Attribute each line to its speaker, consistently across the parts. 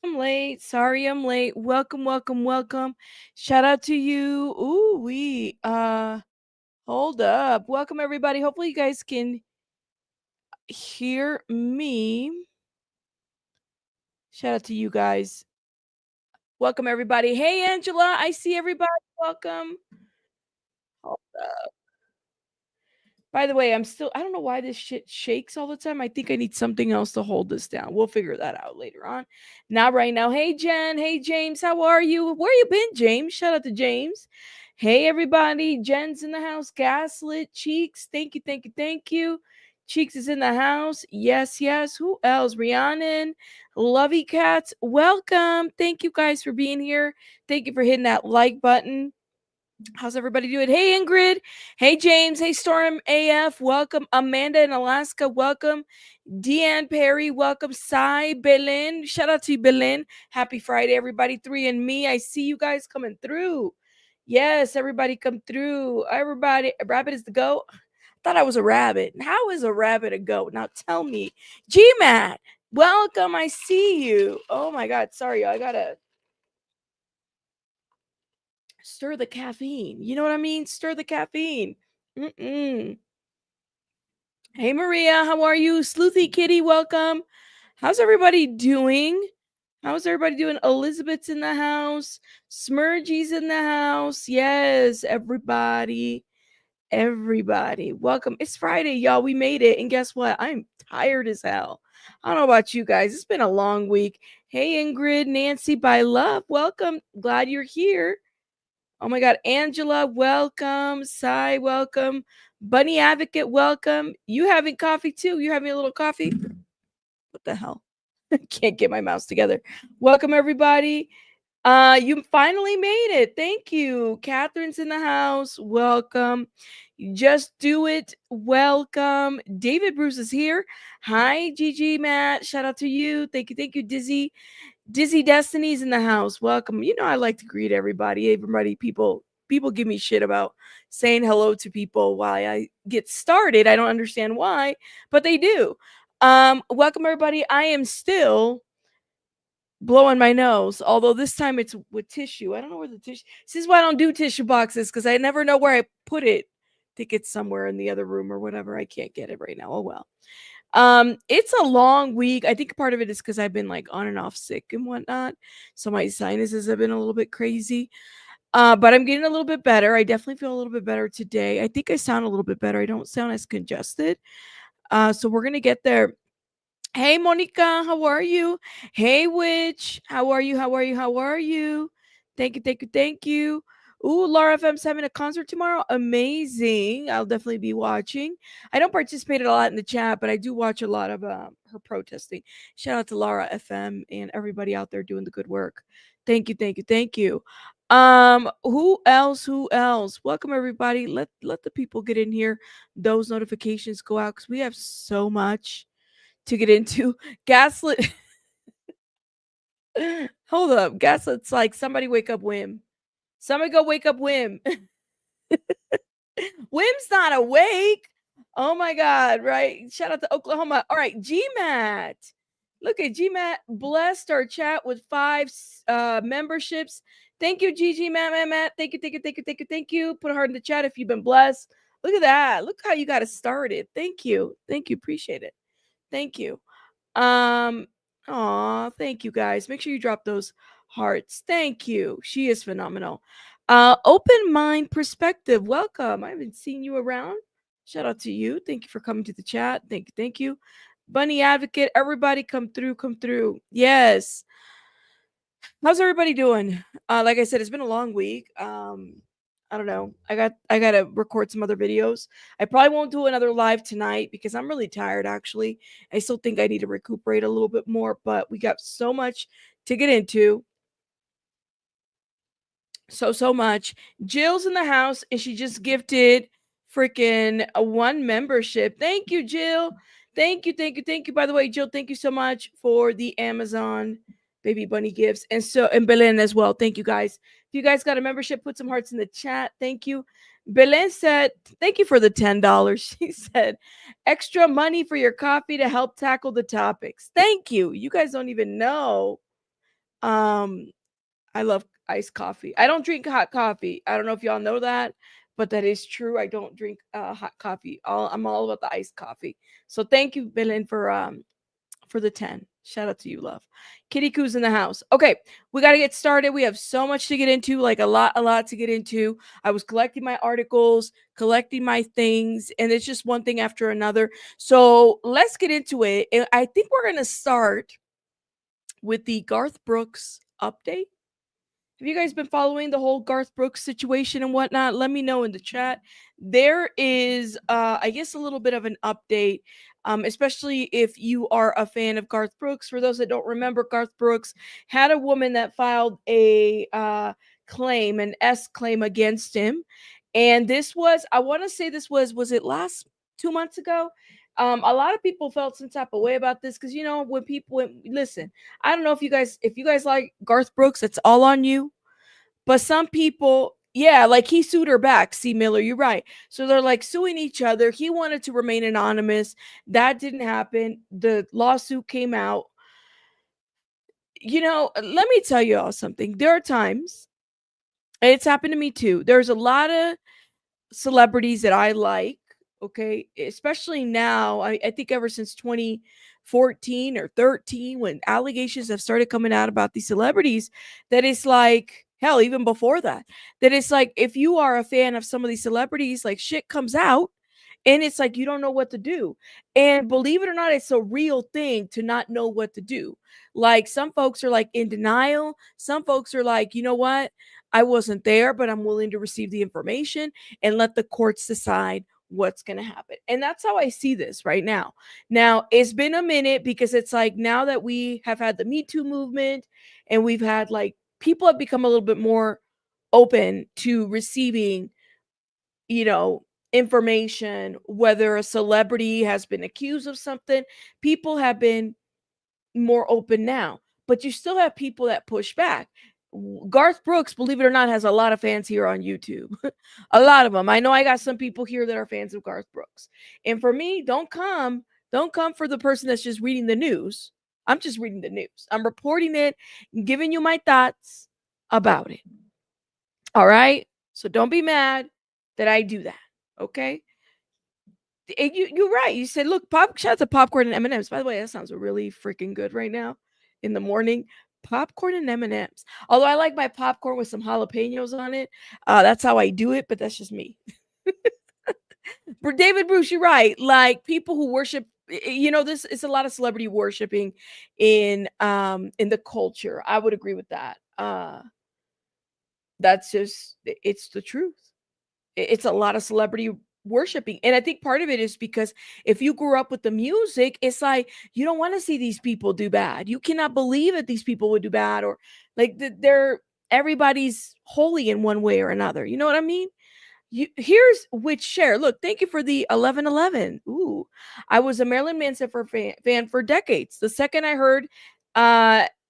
Speaker 1: I'm late. Sorry I'm late. Welcome, welcome, welcome. Shout out to you. Ooh, hold up. Welcome everybody. Hopefully you guys can hear me. Shout out to you guys. Welcome everybody. Hey Angela, I see everybody. Welcome. Hold up. By the way, I don't know why this shit shakes all the time. I think I need something else to hold this down. We'll figure that out later on. Not right now. Hey, Jen. Hey, James. How are you? Where you been, James? Shout out to James. Hey, everybody. Jen's in the house. Gaslit. Cheeks. Thank you. Thank you. Thank you. Cheeks is in the house. Yes, yes. Who else? Rhiannon. Lovey Cats. Welcome. Thank you guys for being here. Thank you for hitting that like button. How's everybody doing? Hey, Ingrid. Hey, James. Hey, Storm AF. Welcome. Amanda in Alaska. Welcome. Deanne Perry. Welcome. Sai Belen. Shout out to you, Belen. Happy Friday, everybody. 3 and me. I see you guys coming through. Yes, everybody come through. Everybody. A rabbit is the goat. I thought I was a rabbit. How is a rabbit a goat? Now tell me. GMAT. Welcome. I see you. Oh my God. Sorry. I got to stir the caffeine. You know what I mean? Stir the caffeine. Mm-mm. Hey, Maria, how are you? Sleuthy Kitty, welcome. How's everybody doing? How's everybody doing? Elizabeth's in the house. Smurgy's in the house. Yes, everybody. Everybody. Welcome. It's Friday, y'all. We made it. And guess what? I'm tired as hell. I don't know about you guys. It's been a long week. Hey, Ingrid, Nancy, by love. Welcome. Glad you're here. Oh my God, Angela, welcome. Sai, welcome. Bunny Advocate, welcome. You having coffee too? You having a little coffee? What the hell? Can't get my mouse together. Welcome everybody. You finally made it. Thank you. Catherine's in the house. Welcome. Just do it. Welcome. David Bruce is here. Hi, Gigi Matt. Shout out to you. Thank you. Thank you, Dizzy. Dizzy Destiny's in the house. Welcome. You know I like to greet everybody. Everybody, people give me shit about saying hello to people while I get started. I don't understand why, but they do. Welcome everybody. I am still blowing my nose, although this time it's with tissue. I don't know where the tissue. This is why I don't do tissue boxes because I never know where I put it. I think it's somewhere in the other room or whatever. I can't get it right now. Oh well. It's a long week. I think part of it is because I've been like on and off sick and whatnot. So my sinuses have been a little bit crazy. But I'm getting a little bit better. I definitely feel a little bit better today. I think I sound a little bit better. I don't sound as congested. So we're gonna get there. Hey Monica, how are you? Hey Witch, how are you? How are you? How are you? Thank you, thank you, thank you. Ooh, Laura FM's having a concert tomorrow. Amazing. I'll definitely be watching. I don't participate a lot in the chat, but I do watch a lot of her protesting. Shout out to Laura FM and everybody out there doing the good work. Thank you, thank you, thank you. Who else? Who else? Welcome everybody. Let the people get in here. Those notifications go out because we have so much to get into. Gaslit. Hold up. Gaslit's like somebody wake up Wim. Somebody go wake up Wim. Wim's not awake. Oh my God, right? Shout out to Oklahoma. All right, GMAT. Look at GMAT blessed our chat with 5 memberships. Thank you, GG Matt. Thank you, thank you, thank you, thank you, thank you. Put a heart in the chat if you've been blessed. Look at that. Look how you got it started. Thank you. Thank you. Appreciate it. Thank you. Thank you guys. Make sure you drop those hearts. Thank you. She is phenomenal. Open mind perspective. Welcome. I haven't seen you around. Shout out to you. Thank you for coming to the chat. Thank you. Thank you. Bunny Advocate, everybody come through, come through. Yes. How's everybody doing? Like I said, it's been a long week. I don't know. I gotta record some other videos. I probably won't do another live tonight because I'm really tired actually. I still think I need to recuperate a little bit more, but we got so much to get into. So much. Jill's in the house and she just gifted freaking a 1 membership. Thank you, Jill. Thank you, thank you, thank you. By the way, Jill, thank you so much for the Amazon baby bunny gifts. And Belen as well. Thank you guys. If you guys got a membership, put some hearts in the chat. Thank you. Belen said, thank you for the $10. She said, extra money for your coffee to help tackle the topics. Thank you. You guys don't even know Um, I love iced coffee. I don't drink hot coffee. I don't know if y'all know that, but that is true. I don't drink hot coffee. I'm all about the iced coffee. So thank you, Belen, for the 10. Shout out to you, love. Kitty Coo's in the house. Okay, we got to get started. We have so much to get into, like a lot to get into. I was collecting my articles, collecting my things, and it's just one thing after another. So let's get into it. And I think we're going to start with the Garth Brooks update. Have you guys been following the whole Garth Brooks situation and whatnot? Let me know in the chat. There is, I guess, a little bit of an update, especially if you are a fan of Garth Brooks. For those that don't remember, Garth Brooks had a woman that filed a claim, an S claim against him. And this was, I want to say was it last 2 months ago? A lot of people felt some type of way about this because when listen, I don't know if you guys like Garth Brooks, it's all on you. But some people, yeah, like he sued her back. See, Miller, you're right. So they're like suing each other. He wanted to remain anonymous. That didn't happen. The lawsuit came out. Let me tell you all something. There are times, and it's happened to me too. There's a lot of celebrities that I like, okay? Especially now, I think ever since 2014 or 13, when allegations have started coming out about these celebrities, that it's like, hell, even before that, that it's like, if you are a fan of some of these celebrities, like shit comes out and it's like you don't know what to do. And believe it or not, it's a real thing to not know what to do. Like some folks are like in denial. Some folks are like, you know what? I wasn't there, but I'm willing to receive the information and let the courts decide what's going to happen. And that's how I see this right now. Now, it's been a minute because it's like now that we have had the Me Too movement and we've had like people have become a little bit more open to receiving, you know, information, whether a celebrity has been accused of something, people have been more open now. But you still have people that push back. Garth Brooks, believe it or not, has a lot of fans here on YouTube. A lot of them. I know I got some people here that are fans of Garth Brooks. And for me, don't come for the person that's just reading the news. I'm just reading the news. I'm reporting it, giving you my thoughts about it. All right? So don't be mad that I do that. Okay? You're right. You said, look, shout out to popcorn and M&Ms. By the way, that sounds really freaking good right now in the morning. Popcorn and M&Ms. Although I like my popcorn with some jalapenos on it. That's how I do it, but that's just me. For David Bruce, you're right. Like people who worship, this is a lot of celebrity worshiping in the culture. I would agree with that. That's just it's the truth. It's a lot of celebrity worshiping. And I think part of it is because if you grew up with the music, it's like you don't want to see these people do bad. You cannot believe that these people would do bad or like they're everybody's holy in one way or another. You know what I mean? Here's which share. Look, thank you for the 1111. Ooh, I was a Marilyn Manson fan for decades. The second I heard,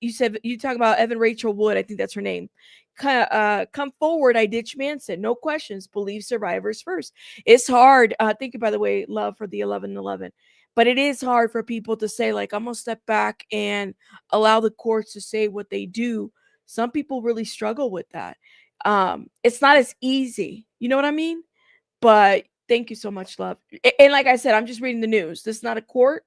Speaker 1: you said you talk about Evan Rachel Wood. I think that's her name. Come forward. I ditch Manson. No questions. Believe survivors first. It's hard. Thank you, by the way, love for the 1111. But it is hard for people to say like I'm gonna step back and allow the courts to say what they do. Some people really struggle with that. It's not as easy. You know what I mean? But thank you so much, love. And like I said, I'm just reading the news. This is not a court.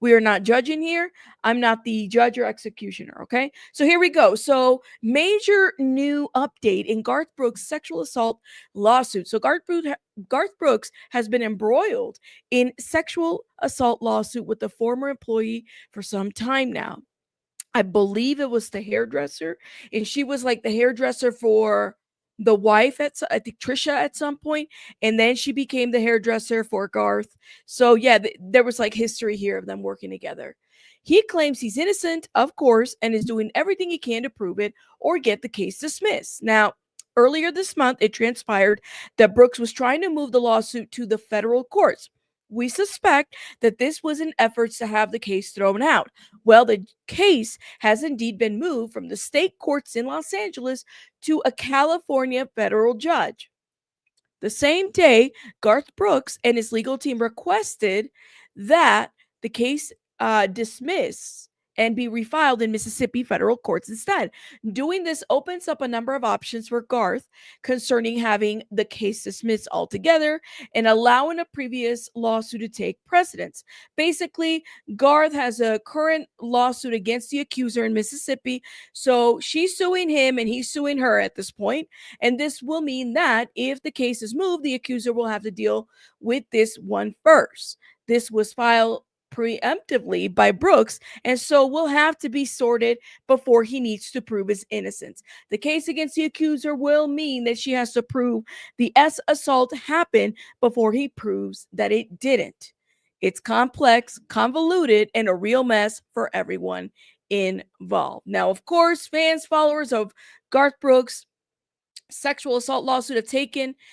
Speaker 1: We are not judging here. I'm not the judge or executioner. Okay. So here we go. So, major new update in Garth Brooks' sexual assault lawsuit. So, Garth Brooks has been embroiled in sexual assault lawsuit with a former employee for some time now. I believe it was the hairdresser, and she was like the hairdresser for the wife I think Trisha at some point, and then she became the hairdresser for Garth. So yeah, there was like history here of them working together. He claims he's innocent, of course, and is doing everything he can to prove it or get the case dismissed. Now, earlier this month, it transpired that Brooks was trying to move the lawsuit to the federal courts. We suspect that this was in efforts to have the case thrown out. Well, the case has indeed been moved from the state courts in Los Angeles to a California federal judge. The same day, Garth Brooks and his legal team requested that the case dismiss and be refiled in Mississippi federal courts instead. Doing this opens up a number of options for Garth concerning having the case dismissed altogether and allowing a previous lawsuit to take precedence. Basically, Garth has a current lawsuit against the accuser in Mississippi, so she's suing him and he's suing her at this point. And this will mean that if the case is moved, the accuser will have to deal with this one first. This was filed preemptively by Brooks, and so will have to be sorted before he needs to prove his innocence. The case against the accuser will mean that she has to prove the S assault happened before he proves that it didn't. It's complex, convoluted, and a real mess for everyone involved. Now, of course, fans, followers of Garth Brooks' sexual assault lawsuit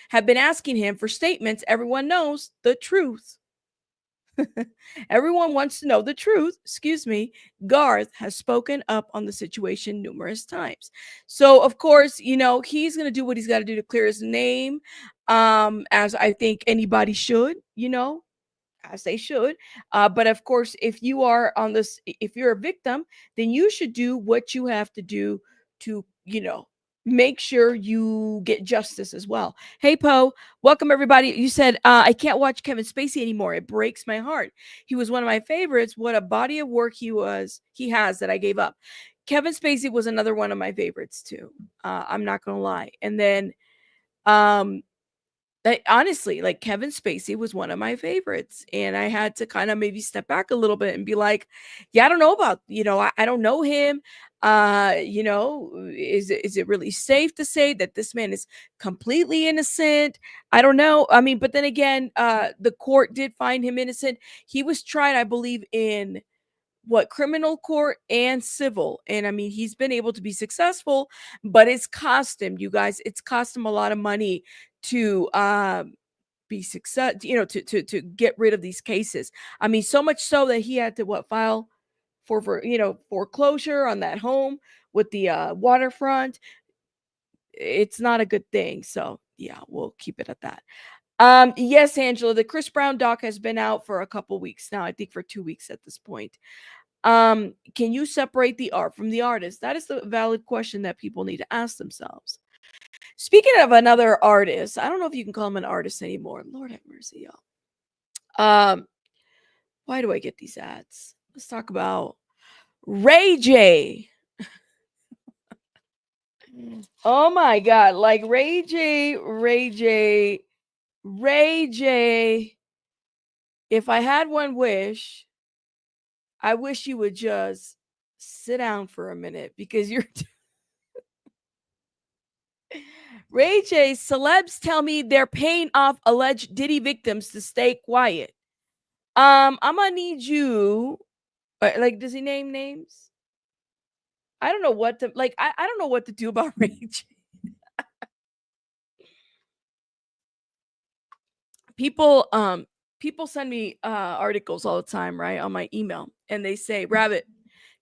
Speaker 1: have been asking him for statements. Everyone knows the truth. Everyone wants to know the truth. Excuse me. Garth has spoken up on the situation numerous times. So, of course, he's going to do what he's got to do to clear his name, as I think anybody should, as they should. But of course, if you're a victim, then you should do what you have to do to, make sure you get justice as well. Hey, Poe, welcome everybody. You said, I can't watch Kevin Spacey anymore. It breaks my heart. He was one of my favorites. What a body of work he has that I gave up. Kevin Spacey was another one of my favorites too. I'm not going to lie. And then, honestly, like Kevin Spacey was one of my favorites, and I had to kind of maybe step back a little bit and be like, yeah, I don't know about, I don't know him. Is it really safe to say that this man is completely innocent? I don't know. I mean, but then again, the court did find him innocent. He was tried, I believe, in criminal court and civil, and I mean, he's been able to be successful, but it's cost him, you guys, it's cost him a lot of money to be success, to get rid of these cases. I mean, so much so that he had to file for foreclosure on that home with the waterfront. It's not a good thing. So yeah, we'll keep it at that. Yes, Angela, the Chris Brown doc has been out for a couple weeks now. I think for 2 weeks at this point. Can you separate the art from the artist? That is the valid question that people need to ask themselves. Speaking of another artist, I don't know if you can call him an artist anymore. Lord have mercy, y'all. Why do I get these ads? Let's talk about Ray J. Oh my God. Like Ray J. If I had one wish, I wish you would just sit down for a minute because you're Ray J. Celebs tell me they're paying off alleged Diddy victims to stay quiet. I'm gonna need you. Like, does he name names? I don't know what to like. I don't know what to do about Ray J. People send me articles all the time, right, on my email, and they say, Rabbit,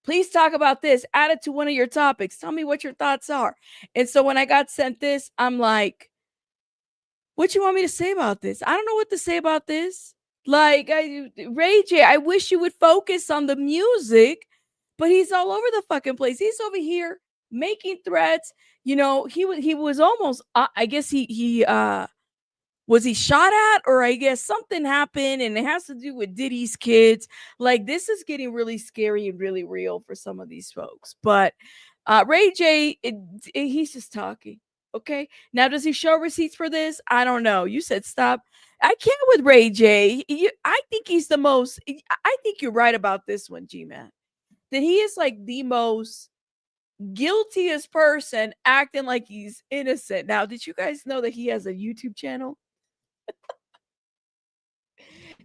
Speaker 1: please talk about this, add it to one of your topics, tell me what your thoughts are. And so when I got sent this, I'm like, what you want me to say about this? I don't know what to say about this. Like, Ray J, I wish you would focus on the music, but he's all over the fucking place. He's over here making threats. He was almost I guess he was he shot at, or I guess something happened and it has to do with Diddy's kids. Like, this is getting really scary and really real for some of these folks. But Ray J, he's just talking. Okay. Now, does he show receipts for this? I don't know. You said stop. I can't with Ray J. I think he's the most. I think you're right about this one, G Man. That he is like the most guiltiest person acting like he's innocent. Now, did you guys know that he has a YouTube channel?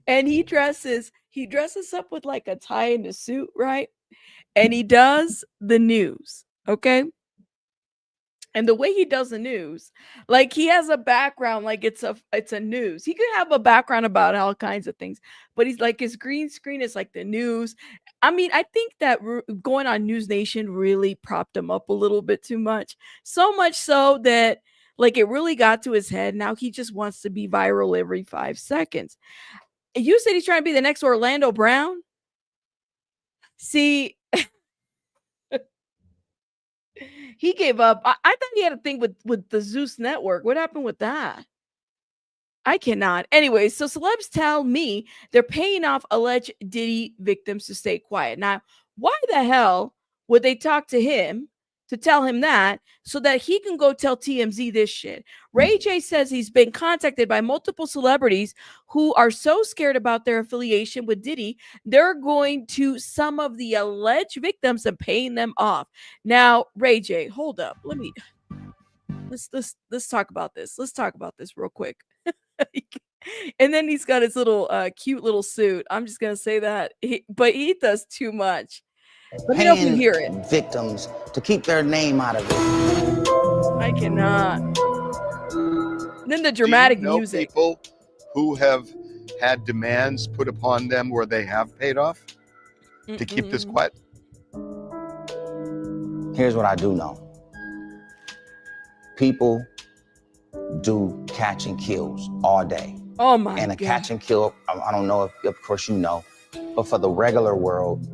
Speaker 1: And he dresses up with like a tie and a suit, right? And he does the news, okay? And the way he does the news, like he has a background, like it's a news. He could have a background about all kinds of things, but he's like his green screen is like the news. I mean, I think that going on News Nation really propped him up a little bit too much. So much so that like it really got to his head. Now he just wants to be viral every 5 seconds. You said he's trying to be the next Orlando Brown? See, He gave up. I thought he had a thing with the Zeus Network. What happened with that? I cannot. Anyway, so celebs tell me they're paying off alleged Diddy victims to stay quiet. Now, why the hell would they talk to him to tell him that so that he can go tell TMZ this shit? Ray J says he's been contacted by multiple celebrities who are so scared about their affiliation with Diddy, they're going to some of the alleged victims and paying them off. Now, Ray J, hold up. Let's talk about this. Let's talk about this real quick. And then he's got his little cute little suit. I'm just gonna say that, but he does too much. Let me know if you hear it.
Speaker 2: Victims to keep their name out of it.
Speaker 1: I cannot. And then the dramatic music.
Speaker 3: People who have had demands put upon them where they have paid off to keep this quiet.
Speaker 2: Here's what I do know. People do catch and kills all day.
Speaker 1: Oh my God.
Speaker 2: And a catch and kill, I don't know if, of course you know, but for the regular world.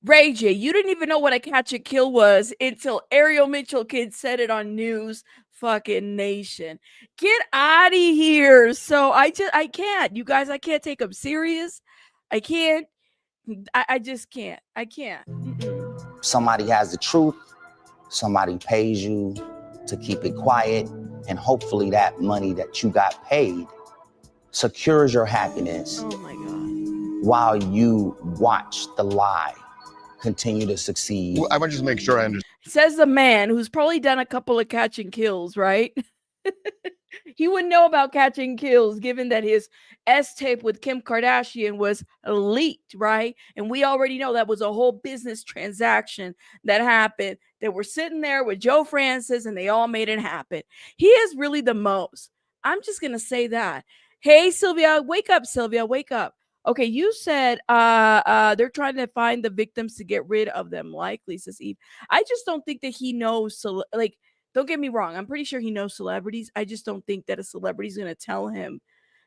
Speaker 1: Ray J, you didn't even know what a catch and kill was until Ariel Mitchell Kid said it on News fucking Nation. Get out of here. So I can't. You guys, I can't take them serious. I can't. I just can't. I can't.
Speaker 2: Somebody has the truth. Somebody pays you to keep it quiet. And hopefully that money that you got paid secures your happiness.
Speaker 1: Oh my God.
Speaker 2: While you watch the lie continue to succeed.
Speaker 3: Well, I want to just make sure I understand.
Speaker 1: Says the man who's probably done a couple of catch and kills, right? He wouldn't know about catch and kills given that his S-tape with Kim Kardashian was leaked, right? And we already know that was a whole business transaction that happened. They were sitting there with Joe Francis and they all made it happen. He is really the most. I'm just going to say that. Hey, Sylvia, wake up, Sylvia, wake up. Okay, you said they're trying to find the victims to get rid of them, likely, says Eve. I just don't think that he knows, like, don't get me wrong. I'm pretty sure he knows celebrities. I just don't think that a celebrity is going to tell him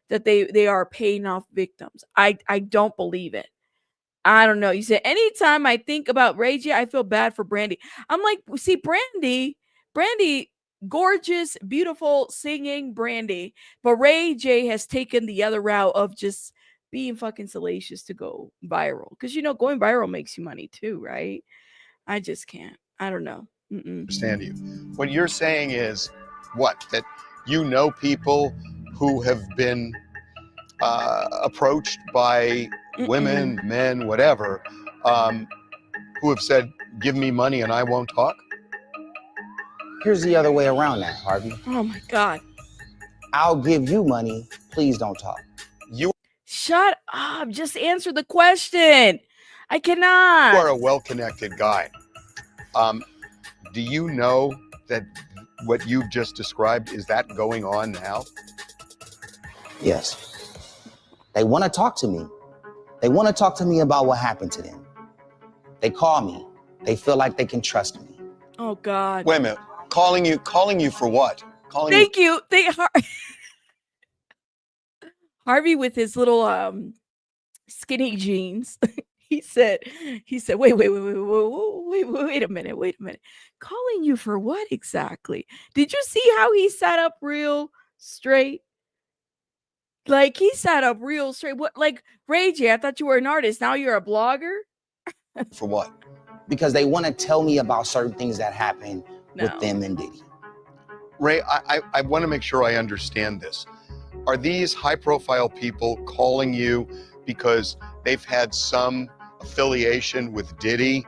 Speaker 1: that they are paying off victims. I don't believe it. I don't know. You said, anytime I think about Ray J, I feel bad for Brandy. I'm like, see, Brandy, gorgeous, beautiful, singing Brandy. But Ray J has taken the other route of just being fucking salacious to go viral. Because, you know, going viral makes you money too, right? I just can't. I don't know.
Speaker 3: Understand you. What you're saying is what? That you know people who have been approached by women, men, whatever, who have said, give me money and I won't talk?
Speaker 2: Here's the other way around that, Harvey.
Speaker 1: Oh my God.
Speaker 2: I'll give you money. Please don't talk.
Speaker 1: Shut up. Just answer the question. I cannot.
Speaker 3: You are a well-connected guy. Do you know that what you've just described, is that going on now?
Speaker 2: Yes. They want to talk to me. They want to talk to me about what happened to them. They call me. They feel like they can trust me.
Speaker 1: Oh God.
Speaker 3: Wait a minute. Calling you for what?
Speaker 1: Thank you. Harvey with his little skinny jeans. He said, wait a minute. Calling you for what exactly? Did you see how he sat up real straight? Like, he sat up real straight. What, like, Ray J, I thought you were an artist. Now you're a blogger?
Speaker 2: For what? Because they want to tell me about certain things that happened with them and Diddy.
Speaker 3: Ray, I want to make sure I understand this. Are these high-profile people calling you because they've had some affiliation with Diddy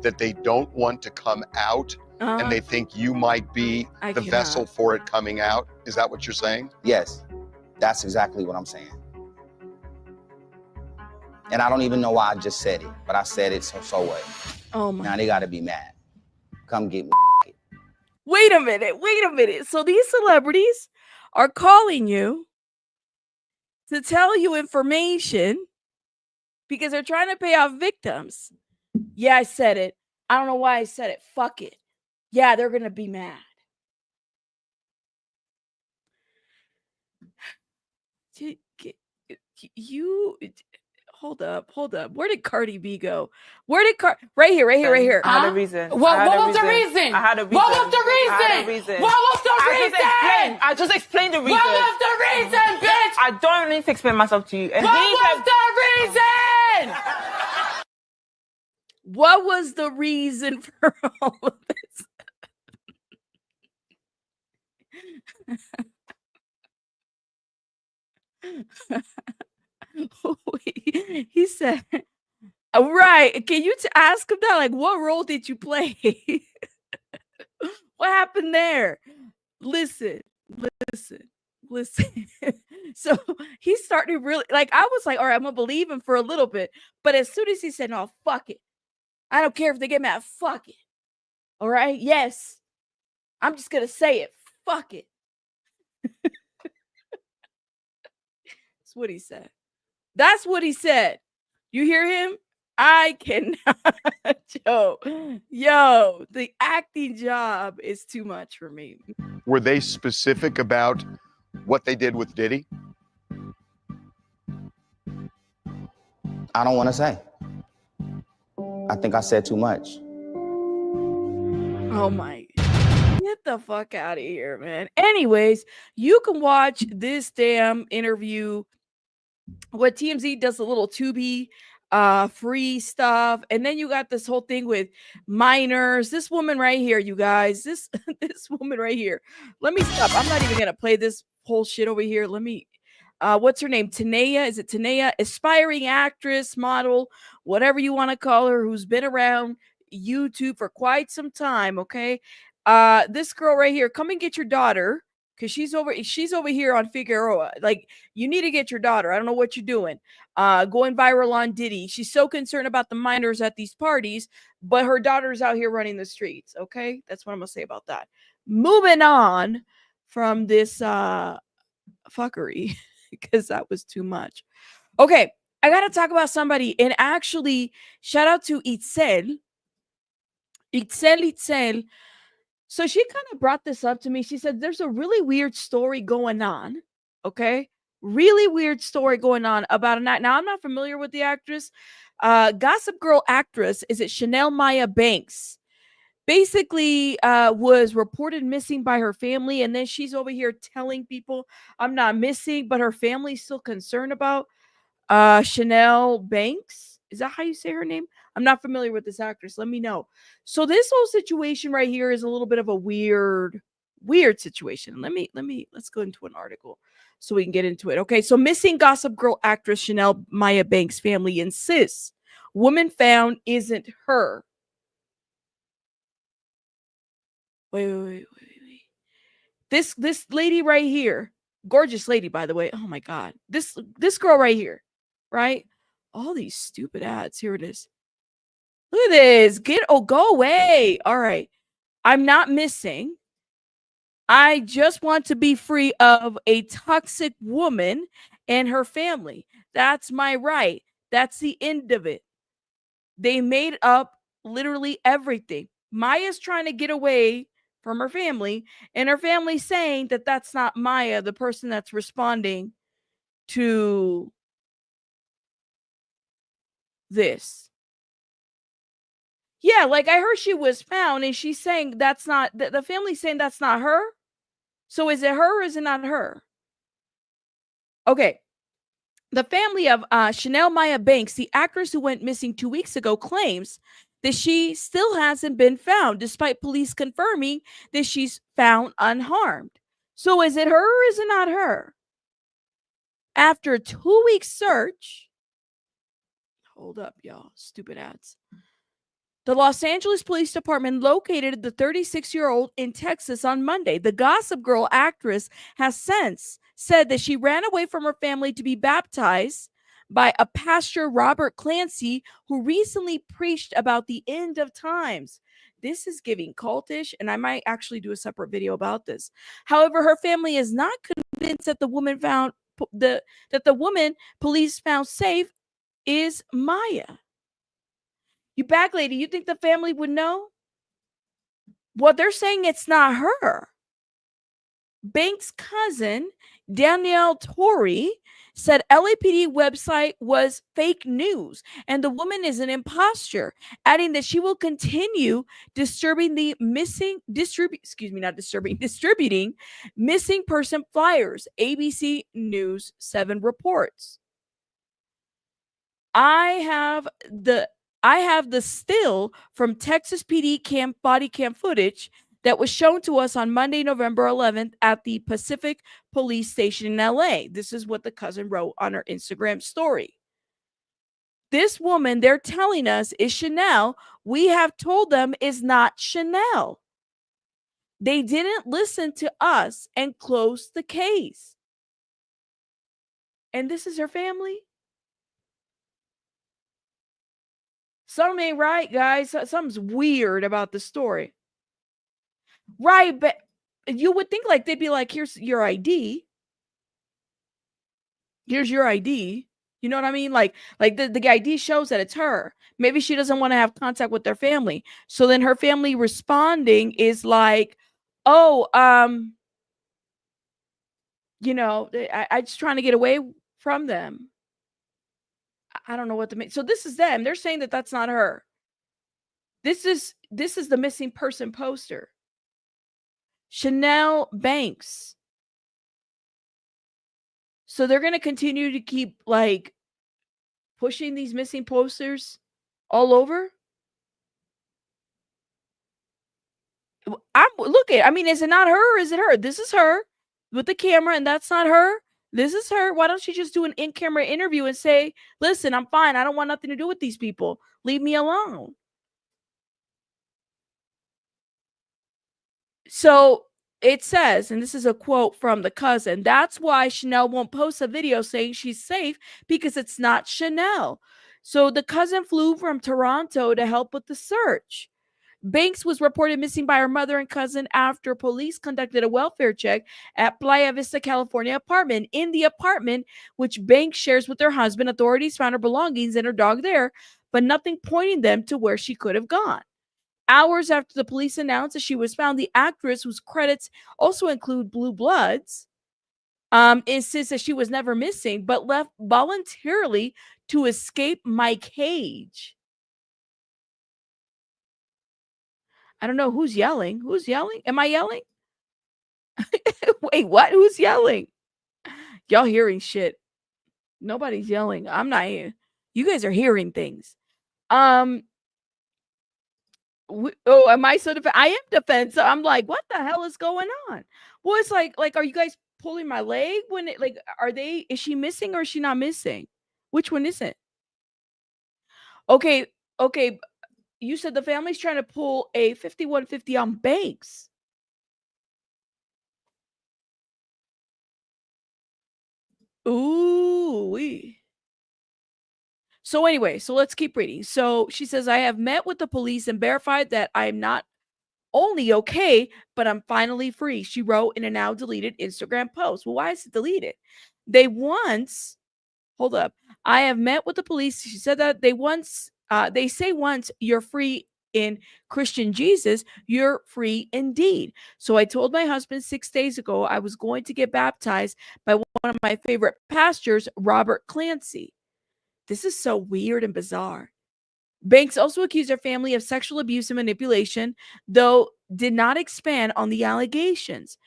Speaker 3: that they don't want to come out, and they think you might be the vessel for it coming out? Is that what you're saying?
Speaker 2: Yes, that's exactly what I'm saying. And I don't even know why I just said it, but I said it, so what?
Speaker 1: Oh my.
Speaker 2: Now they got to be mad. Come get me.
Speaker 1: Wait a minute. So these celebrities are calling you to tell you information because they're trying to pay off victims. Yeah, I said it. I don't know why I said it. Fuck it. Yeah, they're going to be mad. Hold up. Where did Cardi B go? Right here.
Speaker 4: I had a reason.
Speaker 5: What was the reason?
Speaker 4: I had a reason.
Speaker 5: What was the reason?
Speaker 4: I had a reason.
Speaker 5: What was the reason?
Speaker 4: I just explained the reason.
Speaker 5: What was the reason, bitch?
Speaker 4: I don't need to explain myself to you. And
Speaker 5: What was the reason?
Speaker 1: What was the reason for all of this? He said, right. Can you ask him that? Like, what role did you play? What happened there? Listen. So he started really, like, I was like, all right, I'm gonna believe him for a little bit. But as soon as he said, no, fuck it. I don't care if they get mad. Fuck it. All right. Yes. I'm just gonna say it. Fuck it. That's what he said. You hear him? I cannot. Yo, the acting job is too much for me.
Speaker 3: Were they specific about what they did with Diddy?
Speaker 2: I don't want to say. I think I said too much.
Speaker 1: Oh my. Get the fuck out of here, man. Anyways, you can watch this damn interview. What TMZ does a little Tubi free stuff, and then you got this whole thing with minors. This woman right here, you guys, this woman right here. Let me stop. I'm not even gonna play this whole shit over here. Let me what's her name? Tanea? Is it Tanea? Aspiring actress, model, whatever you want to call her, who's been around YouTube for quite some time. Okay. This girl right here, come and get your daughter. Because she's over here on Figueroa. Like, you need to get your daughter. I don't know what you're doing. Going viral on Diddy. She's so concerned about the minors at these parties, but her daughter's out here running the streets. Okay, that's what I'm gonna say about that. Moving on from this fuckery, because that was too much. Okay, I gotta talk about somebody, and actually, shout out to Itzel. So she kind of brought this up to me. She said, there's a really weird story going on. Okay. Really weird story going on about a night. Now, I'm not familiar with the actress. Gossip Girl actress. Is it Chanel Maya Banks? Basically was reported missing by her family. And then she's over here telling people, I'm not missing, but her family's still concerned about Chanel Banks. Is that how you say her name? I'm not familiar with this actress. Let me know. So this whole situation right here is a little bit of a weird situation. Let's go into an article so we can get into it. Okay, so missing Gossip Girl actress Chanel Maya Banks family insists woman found isn't her. Wait. This lady right here, gorgeous lady, by the way. Oh my God, this girl right here, right? All these stupid ads. Here it is. Look at this. Go away. All right. I'm not missing. I just want to be free of a toxic woman and her family. That's my right. That's the end of it. They made up literally everything. Maya's trying to get away from her family, and her family saying that that's not Maya, the person that's responding to this. Yeah, like I heard she was found, and she's saying that's not the family saying that's not her. So is it her or is it not her? Okay. The family of Chanel Maya Banks, the actress who went missing 2 weeks ago, claims that she still hasn't been found, despite police confirming that she's found unharmed. So is it her or is it not her? After a 2-week search, hold up, y'all, stupid ads. The Los Angeles Police Department located the 36-year-old in Texas on Monday. The Gossip Girl actress has since said that she ran away from her family to be baptized by a pastor, Robert Clancy, who recently preached about the end of times. This is giving cultish, and I might actually do a separate video about this. However, her family is not convinced that the woman police found safe is Maya. You back lady, you think the family would know? Well, they're saying it's not her. Banks' cousin, Danielle Torrey, said LAPD website was fake news and the woman is an imposter, adding that she will continue distributing missing person flyers. ABC News 7 reports. I have the still from Texas PD body cam footage that was shown to us on Monday, November 11th at the Pacific Police Station in LA. This is what the cousin wrote on her Instagram story. This woman they're telling us is Chanel. We have told them is not Chanel. They didn't listen to us and closed the case. And this is her family? Something ain't right, guys. Something's weird about the story. Right, but you would think like they'd be like, here's your ID. Here's your ID. You know what I mean? Like the ID shows that it's her. Maybe she doesn't want to have contact with their family. So then her family responding is like, oh, I just trying to get away from them. I don't know what to make. So this is them. They're saying that that's not her. This is the missing person poster. Chanel Banks. So they're going to continue to keep like pushing these missing posters all over. I mean, is it not her or is it her? This is her with the camera and that's not her. This is her. Why don't you just do an in-camera interview and say, listen, I'm fine. I don't want nothing to do with these people. Leave me alone. So it says, and this is a quote from the cousin, that's why Chanel won't post a video saying she's safe because it's not Chanel. So the cousin flew from Toronto to help with the search. Banks was reported missing by her mother and cousin after police conducted a welfare check at Playa Vista, California apartment. In the apartment, which Banks shares with her husband, authorities found her belongings and her dog there, but nothing pointing them to where she could have gone. Hours after the police announced that she was found, the actress, whose credits also include Blue Bloods, insists that she was never missing, but left voluntarily to escape my cage. I don't know who's yelling. Who's yelling? Am I yelling? Wait, what? Who's yelling? Y'all hearing shit. Nobody's yelling. I'm not here. You guys are hearing things. Am I so defensive? I am defensive. I'm like, what the hell is going on? Well, it's like, are you guys pulling my leg when it like is she missing or is she not missing? Which one is it? Okay. You said the family's trying to pull a 5150 on Banks. Ooh. So anyway, so let's keep reading. So she says, I have met with the police and verified that I'm not only okay, but I'm finally free. She wrote in a now deleted Instagram post. Well, why is it deleted? Hold up. I have met with the police. She said that they say once you're free in Christian Jesus, you're free indeed. So I told my husband 6 days ago I was going to get baptized by one of my favorite pastors, Robert Clancy. This is so weird and bizarre. Banks also accused her family of sexual abuse and manipulation, though did not expand on the allegations.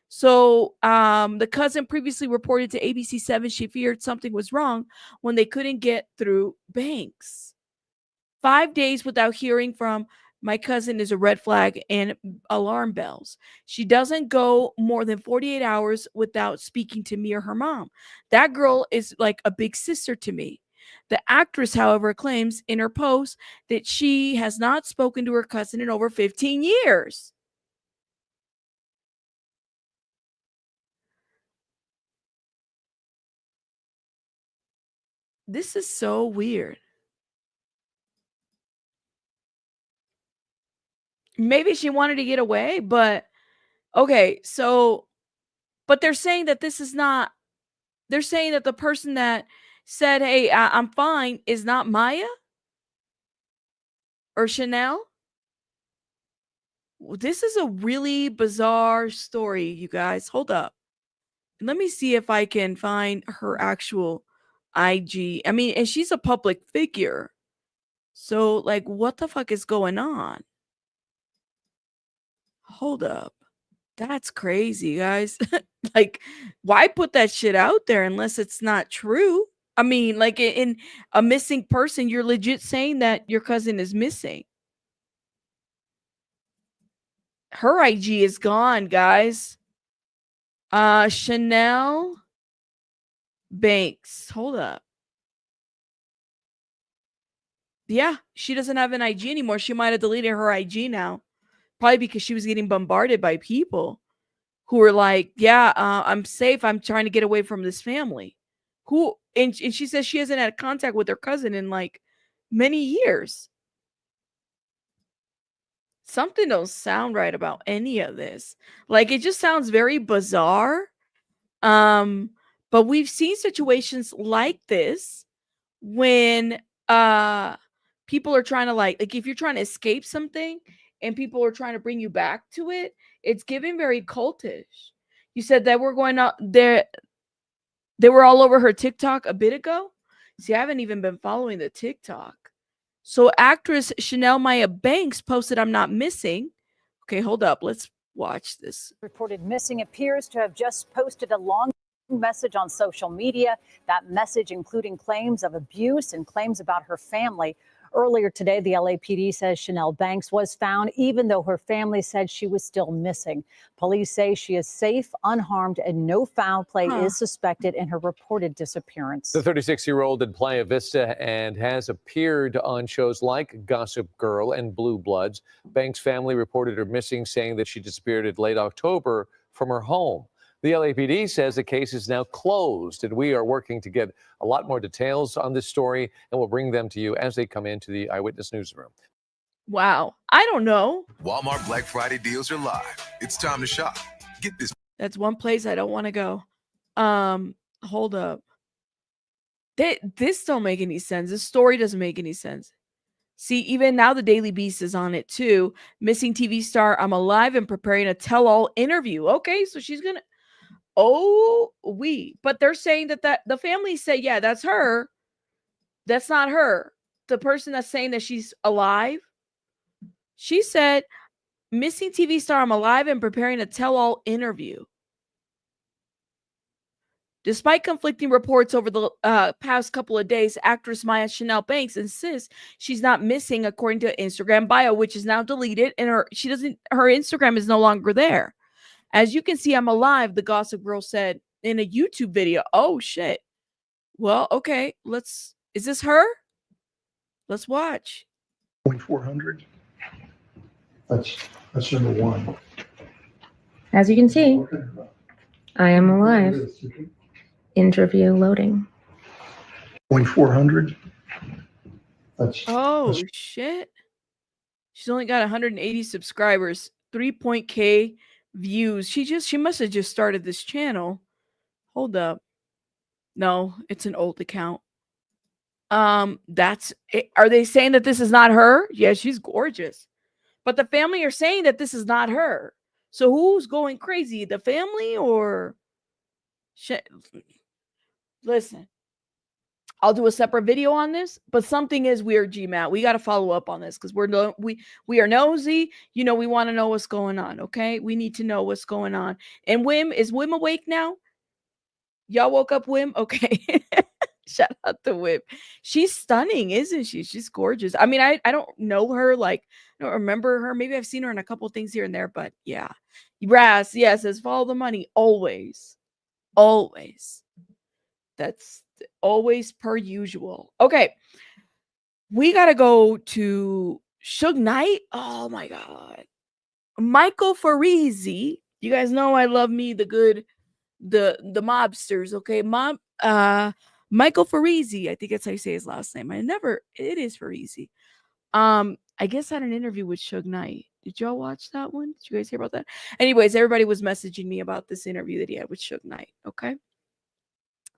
Speaker 1: So the cousin previously reported to ABC7 she feared something was wrong when they couldn't get through Banks. 5 days without hearing from my cousin is a red flag and alarm bells. She doesn't go more than 48 hours without speaking to me or her mom. That girl is like a big sister to me. The actress, however, claims in her post that she has not spoken to her cousin in over 15 years. This is so weird. Maybe she wanted to get away, but okay, so but they're saying that they're saying that the person that said, "Hey, I'm fine," is not Maya or Chanel. This is a really bizarre story, you guys. Hold up. Let me see if I can find her actual IG. I mean, and she's a public figure. So, like, what the fuck is going on? Hold up. That's crazy, guys. Like, why put that shit out there unless it's not true? I mean, like in a missing person, you're legit saying that your cousin is missing. Her IG is gone, guys. Chanel Banks. Hold up. Yeah, she doesn't have an IG anymore. She might have deleted her IG now. Probably because she was getting bombarded by people who were like, yeah, I'm safe. I'm trying to get away from this family. And she says she hasn't had contact with her cousin in like many years. Something don't sound right about any of this. Like, it just sounds very bizarre. But we've seen situations like this when people are trying to like if you're trying to escape something and people are trying to bring you back to it, it's giving very cultish. You said that we're going out there. They were all over her TikTok a bit ago. See, I haven't even been following the TikTok. So actress Chanel Maya Banks posted, "I'm not missing." Okay, hold up. Let's watch this.
Speaker 6: Reported missing appears to have just posted a long message on social media. That message including claims of abuse and claims about her family. Earlier today, the LAPD says Chanel Banks was found, even though her family said she was still missing. Police say she is safe, unharmed, and no foul play is suspected in her reported disappearance.
Speaker 7: The 36-year-old in Playa Vista and has appeared on shows like Gossip Girl and Blue Bloods. Banks' family reported her missing, saying that she disappeared in late October from her home. The LAPD says the case is now closed, and we are working to get a lot more details on this story, and we'll bring them to you as they come into the Eyewitness Newsroom.
Speaker 1: Wow. I don't know.
Speaker 8: Walmart Black Friday deals are live. It's time to shop. Get this.
Speaker 1: That's one place I don't want to go. Hold up. This don't make any sense. This story doesn't make any sense. See, even now the Daily Beast is on it too. Missing TV star, I'm alive and preparing a tell-all interview. Okay, so she's gonna. But they're saying that the family say, yeah, that's her. That's not her. The person that's saying that she's alive. She said, missing TV star, I'm alive and preparing a tell-all interview. Despite conflicting reports over the past couple of days, actress Maya Chanel Banks insists she's not missing, according to Instagram bio, which is now deleted, and her Instagram is no longer there. As you can see, I'm alive, the Gossip Girl said in a YouTube video. Oh, shit. Well, okay. Is this her? Let's watch.
Speaker 9: 400. That's number one.
Speaker 10: As you can see, I am alive. Interview loading.
Speaker 9: 400.
Speaker 1: Oh, shit. She's only got 180 subscribers, 3.k views. She must have just started this channel. Hold up. No, it's an old account. That's it. Are they saying that this is not her? Yeah, she's gorgeous. But the family are saying that this is not her. So who's going crazy? The family or listen. I'll do a separate video on this, but something is weird, GMAT. We got to follow up on this because we are nosy. You know, we want to know what's going on. Okay, we need to know what's going on. And is Wim awake now? Y'all woke up, Wim? Okay. Shout out to Wim. She's stunning, isn't she? She's gorgeous. I mean, I don't know her. Like, I don't remember her. Maybe I've seen her in a couple things here and there, but yeah. Ras, yeah, says follow the money always. Always. That's always per usual. Okay. We got to go to Shug Knight. Oh my God. Michael Farese. You guys know I love me the mobsters. Okay. Michael Farese. I think that's how you say his last name. It is Farese. I guess I had an interview with Shug Knight. Did y'all watch that one? Did you guys hear about that? Anyways, everybody was messaging me about this interview that he had with Shug Knight. Okay.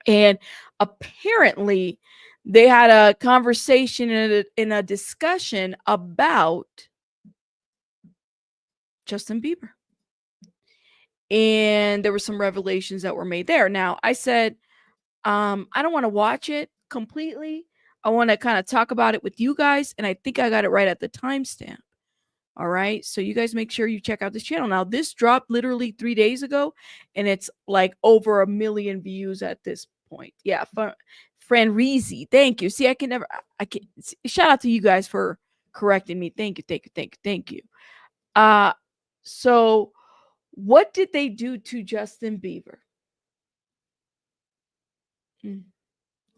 Speaker 1: And apparently they had a conversation in a discussion about Justin Bieber. And there were some revelations that were made there. Now, I said, I don't want to watch it completely. I want to kind of talk about it with you guys. And I think I got it right at the timestamp. All right. So you guys make sure you check out this channel. Now, this dropped literally 3 days ago, and it's like over 1 million views at this point. Yeah. Fran Reezy. Thank you. See, I can shout out to you guys for correcting me. Thank you. So what did they do to Justin Bieber?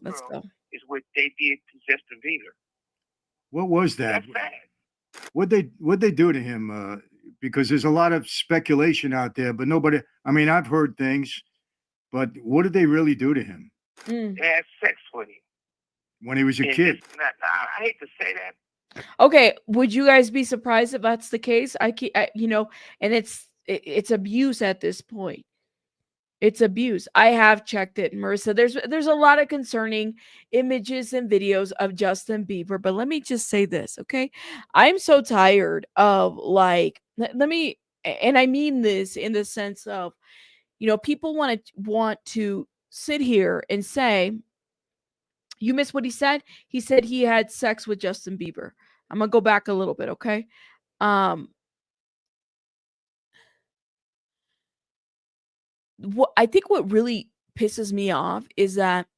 Speaker 1: Let's go.
Speaker 11: Is what they did to Justin Bieber.
Speaker 12: What was that?
Speaker 11: That's bad.
Speaker 12: What'd they do to him? Because there's a lot of speculation out there, but nobody. I mean, I've heard things, but what did they really do to him?
Speaker 11: They had sex with him
Speaker 12: When he was a kid.
Speaker 11: I hate to say that.
Speaker 1: Okay, would you guys be surprised if that's the case? And it's abuse at this point. It's abuse. I have checked it, Marissa. There's a lot of concerning images and videos of Justin Bieber, but let me just say this, okay? I'm so tired of let me, and I mean this in the sense of, people want to sit here and say, you missed what he said. He said he had sex with Justin Bieber. I'm gonna go back a little bit, okay? I think what really pisses me off is that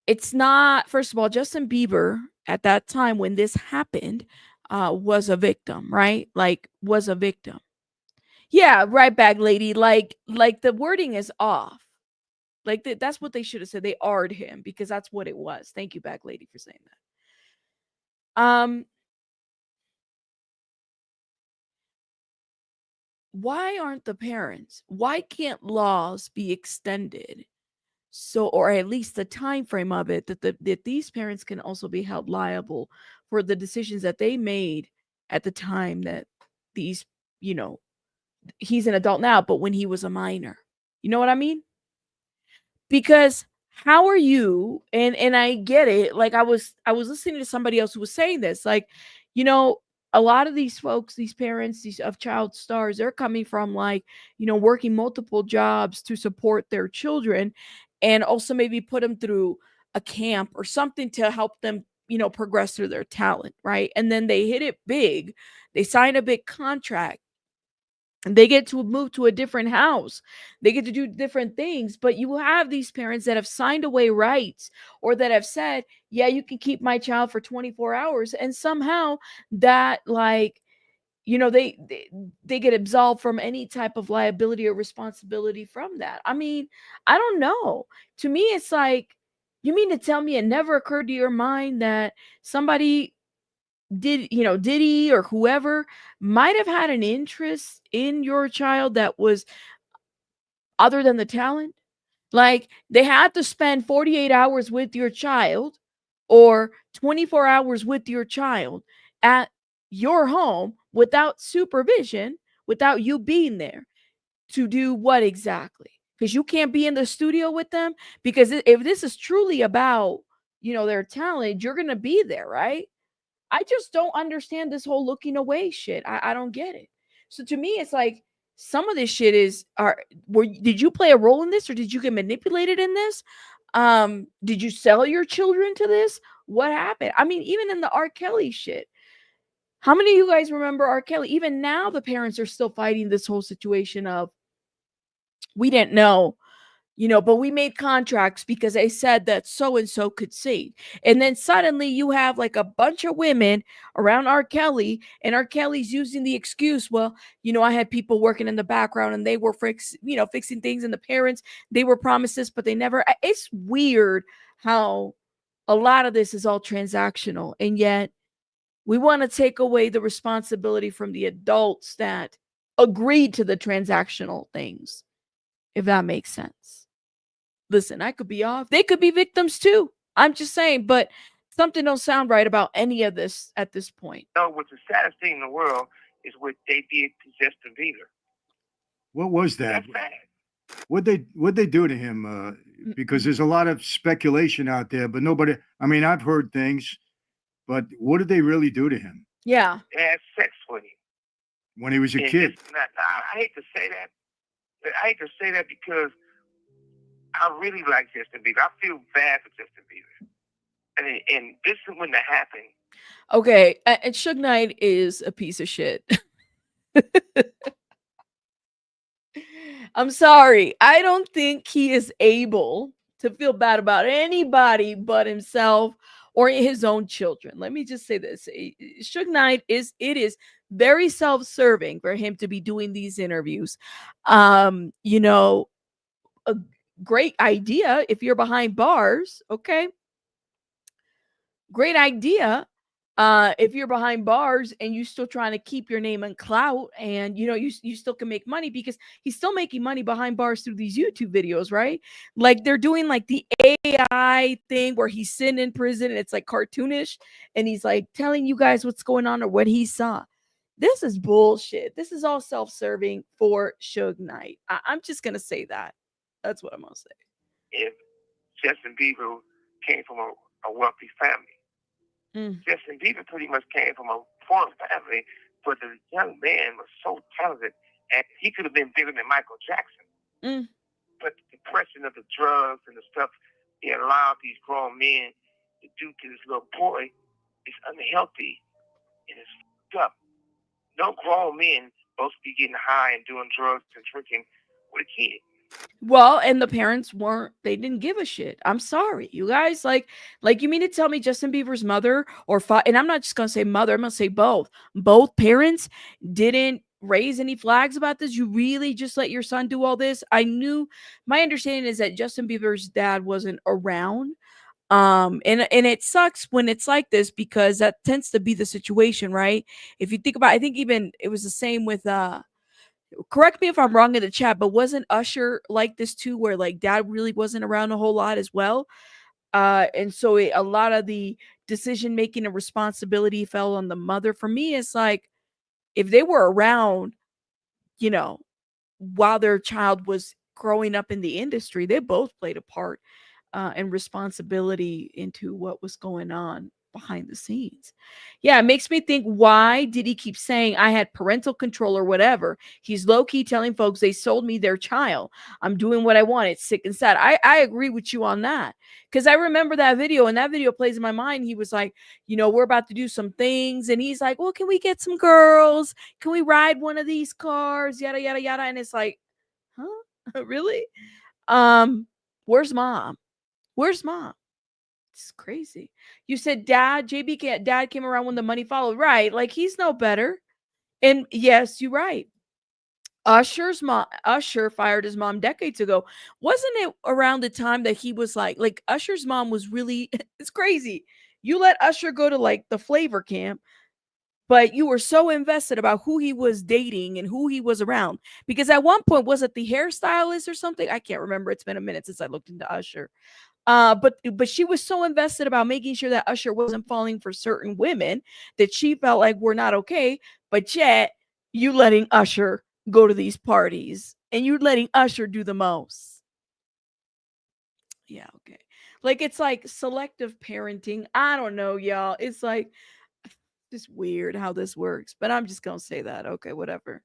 Speaker 1: it's not, first of all, Justin Bieber at that time when this happened was a victim, right? Like, was a victim. Yeah, right, bag lady. Like the wording is off. Like that's what they should have said. They R'd him because that's what it was. Thank you, bag lady, for saying that. Why aren't the parents? Why can't laws be extended so, or at least the time frame of it, that these parents can also be held liable for the decisions that they made at the time that these, he's an adult now, but when he was a minor. You know what I mean? Because how are you, and I get it, like I was listening to somebody else who was saying this, like, a lot of these folks, these parents, these of child stars, they're coming from working multiple jobs to support their children, and also maybe put them through a camp or something to help them, progress through their talent, right? And then they hit it big. They sign a big contract. And they get to move to a different house. They get to do different things. But you have these parents that have signed away rights, or that have said, yeah, you can keep my child for 24 hours. And somehow that, they get absolved from any type of liability or responsibility from that. I mean, I don't know. To me, it's like, you mean to tell me it never occurred to your mind that somebody Diddy or whoever might have had an interest in your child that was other than the talent? Like, they had to spend 48 hours with your child or 24 hours with your child at your home without supervision, without you being there to do what exactly? Because you can't be in the studio with them, because if this is truly about, their talent, you're going to be there, right? I just don't understand this whole looking away shit. I don't get it. So to me, it's like some of this shit did you play a role in this, or did you get manipulated in this? Did you sell your children to this? What happened? I mean, even in the R. Kelly shit, how many of you guys remember R. Kelly? Even now, the parents are still fighting this whole situation of, we didn't know. But we made contracts because they said that so-and-so could sing. And then suddenly you have like a bunch of women around R. Kelly, and R. Kelly's using the excuse, well, I had people working in the background and they were fixing things, and the parents, they were promised this, but they never. It's weird how a lot of this is all transactional, and yet we want to take away the responsibility from the adults that agreed to the transactional things, if that makes sense. Listen, I could be off. They could be victims too. I'm just saying, but something don't sound right about any of this at this point.
Speaker 11: What's the saddest thing in the world is what they did to Justin Bieber.
Speaker 12: What was that?
Speaker 11: That's bad.
Speaker 12: What'd they do to him? Because there's a lot of speculation out there, but nobody. I mean, I've heard things, but what did they really do to him?
Speaker 1: Yeah.
Speaker 11: They had sex with him
Speaker 12: when he was a
Speaker 11: And
Speaker 12: kid.
Speaker 11: I hate to say that. I hate to say that because I really like Justin Bieber. I feel bad for Justin Bieber. And this is when that happened.
Speaker 1: Okay, and Shug Knight is a piece of shit. I'm sorry. I don't think he is able to feel bad about anybody but himself or his own children. Let me just say this. Shug Knight is very self-serving for him to be doing these interviews. You know, a great idea if you're behind bars, okay? Great idea if you're behind bars and you still trying to keep your name and clout, and you know you still can make money, because he's still making money behind bars through these YouTube videos, right? Like they're doing like the AI thing where he's sitting in prison and it's like cartoonish, and he's like telling you guys what's going on or what he saw. This is bullshit. This is all self-serving for Suge Knight. I'm just gonna say that. That's what I'm gonna say.
Speaker 11: If Justin Bieber came from a wealthy family. Justin Bieber pretty much came from a poor family, but the young man was so talented, and he could have been bigger than Michael Jackson. But the depression of the drugs and the stuff he allowed these grown men to do to this little boy is unhealthy and it's fucked up. No grown men supposed to be getting high and doing drugs and drinking with a kid.
Speaker 1: Well, and the parents they didn't give a shit. I'm sorry, you guys. Like you mean to tell me Justin Bieber's mother and I'm not just gonna say mother, I'm gonna say both. Both parents didn't raise any flags about this. You really just let your son do all this? My understanding is that Justin Bieber's dad wasn't around. And it sucks when it's like this, because that tends to be the situation, right? If you think about, I think even it was the same with correct me if I'm wrong in the chat, but wasn't Usher like this too, where like dad really wasn't around a whole lot as well? And so a lot of the decision making and responsibility fell on the mother. For me, it's like if they were around, you know, while their child was growing up in the industry, they both played a part and responsibility into what was going on behind the scenes. Yeah, it makes me think, why did he keep saying I had parental control or whatever? He's low-key telling folks they sold me their child. I'm doing what I want. It's sick and sad. I agree with you on that, because I remember that video, and that video plays in my mind. He was like, you know, we're about to do some things, and he's like, well, can we get some girls? Can we ride one of these cars? Yada yada yada. And it's like, huh? Really? Where's mom? Where's mom? It's crazy. You said dad came around when the money followed, right? Like he's no better. And yes, you're right. Usher fired his mom decades ago. Wasn't it around the time that he was like Usher's mom was really it's crazy. You let Usher go to like the flavor camp, but you were so invested about who he was dating and who he was around. Because at one point, was it the hairstylist or something? I can't remember. It's been a minute since I looked into Usher. But she was so invested about making sure that Usher wasn't falling for certain women that she felt like were not okay. But yet, you letting Usher go to these parties and you letting Usher do the most. Yeah, okay. Like it's like selective parenting. I don't know, y'all. It's like just weird how this works. But I'm just gonna say that. Okay, whatever.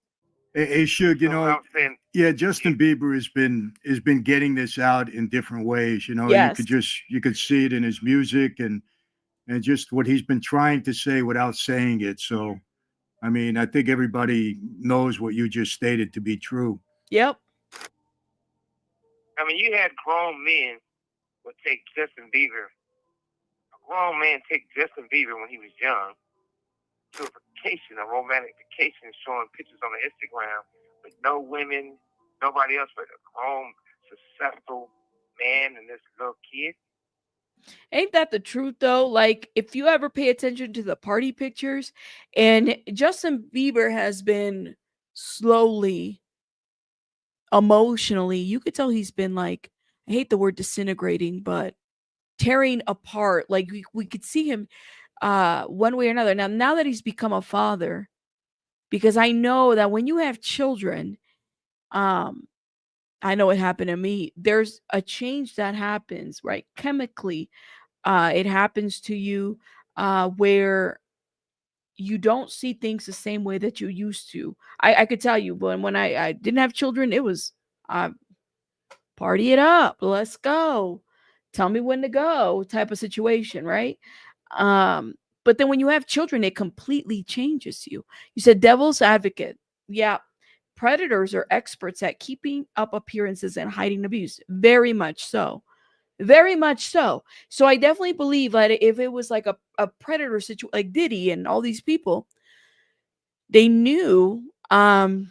Speaker 12: Hey, Shug, you know, yeah, Justin Bieber has been getting this out in different ways. You know,
Speaker 1: Yes.
Speaker 12: you could see it in his music and just what he's been trying to say without saying it. So, I mean, I think everybody knows what you just stated to be true.
Speaker 1: Yep.
Speaker 11: I mean, you had grown men would take Justin Bieber. A grown man take Justin Bieber when he was young to a vacation, a romantic vacation, showing pictures on the Instagram with no women, nobody else but a grown, successful man and this little kid.
Speaker 1: Ain't that the truth though? Like if you ever pay attention to the party pictures, and Justin Bieber has been slowly emotionally, you could tell he's been like, I hate the word disintegrating, but tearing apart. Like we could see him one way or another. Now that he's become a father, because I know that when you have children, I know it happened to me. There's a change that happens, right? Chemically, it happens to you where you don't see things the same way that you used to. I could tell you, but when I didn't have children, it was party it up, let's go, tell me when to go type of situation, right? But then when you have children, it completely changes you. You said devil's advocate. Yeah, predators are experts at keeping up appearances and hiding abuse. Very much so. Very much so. So I definitely believe that if it was like a predator situation, like Diddy and all these people, they knew how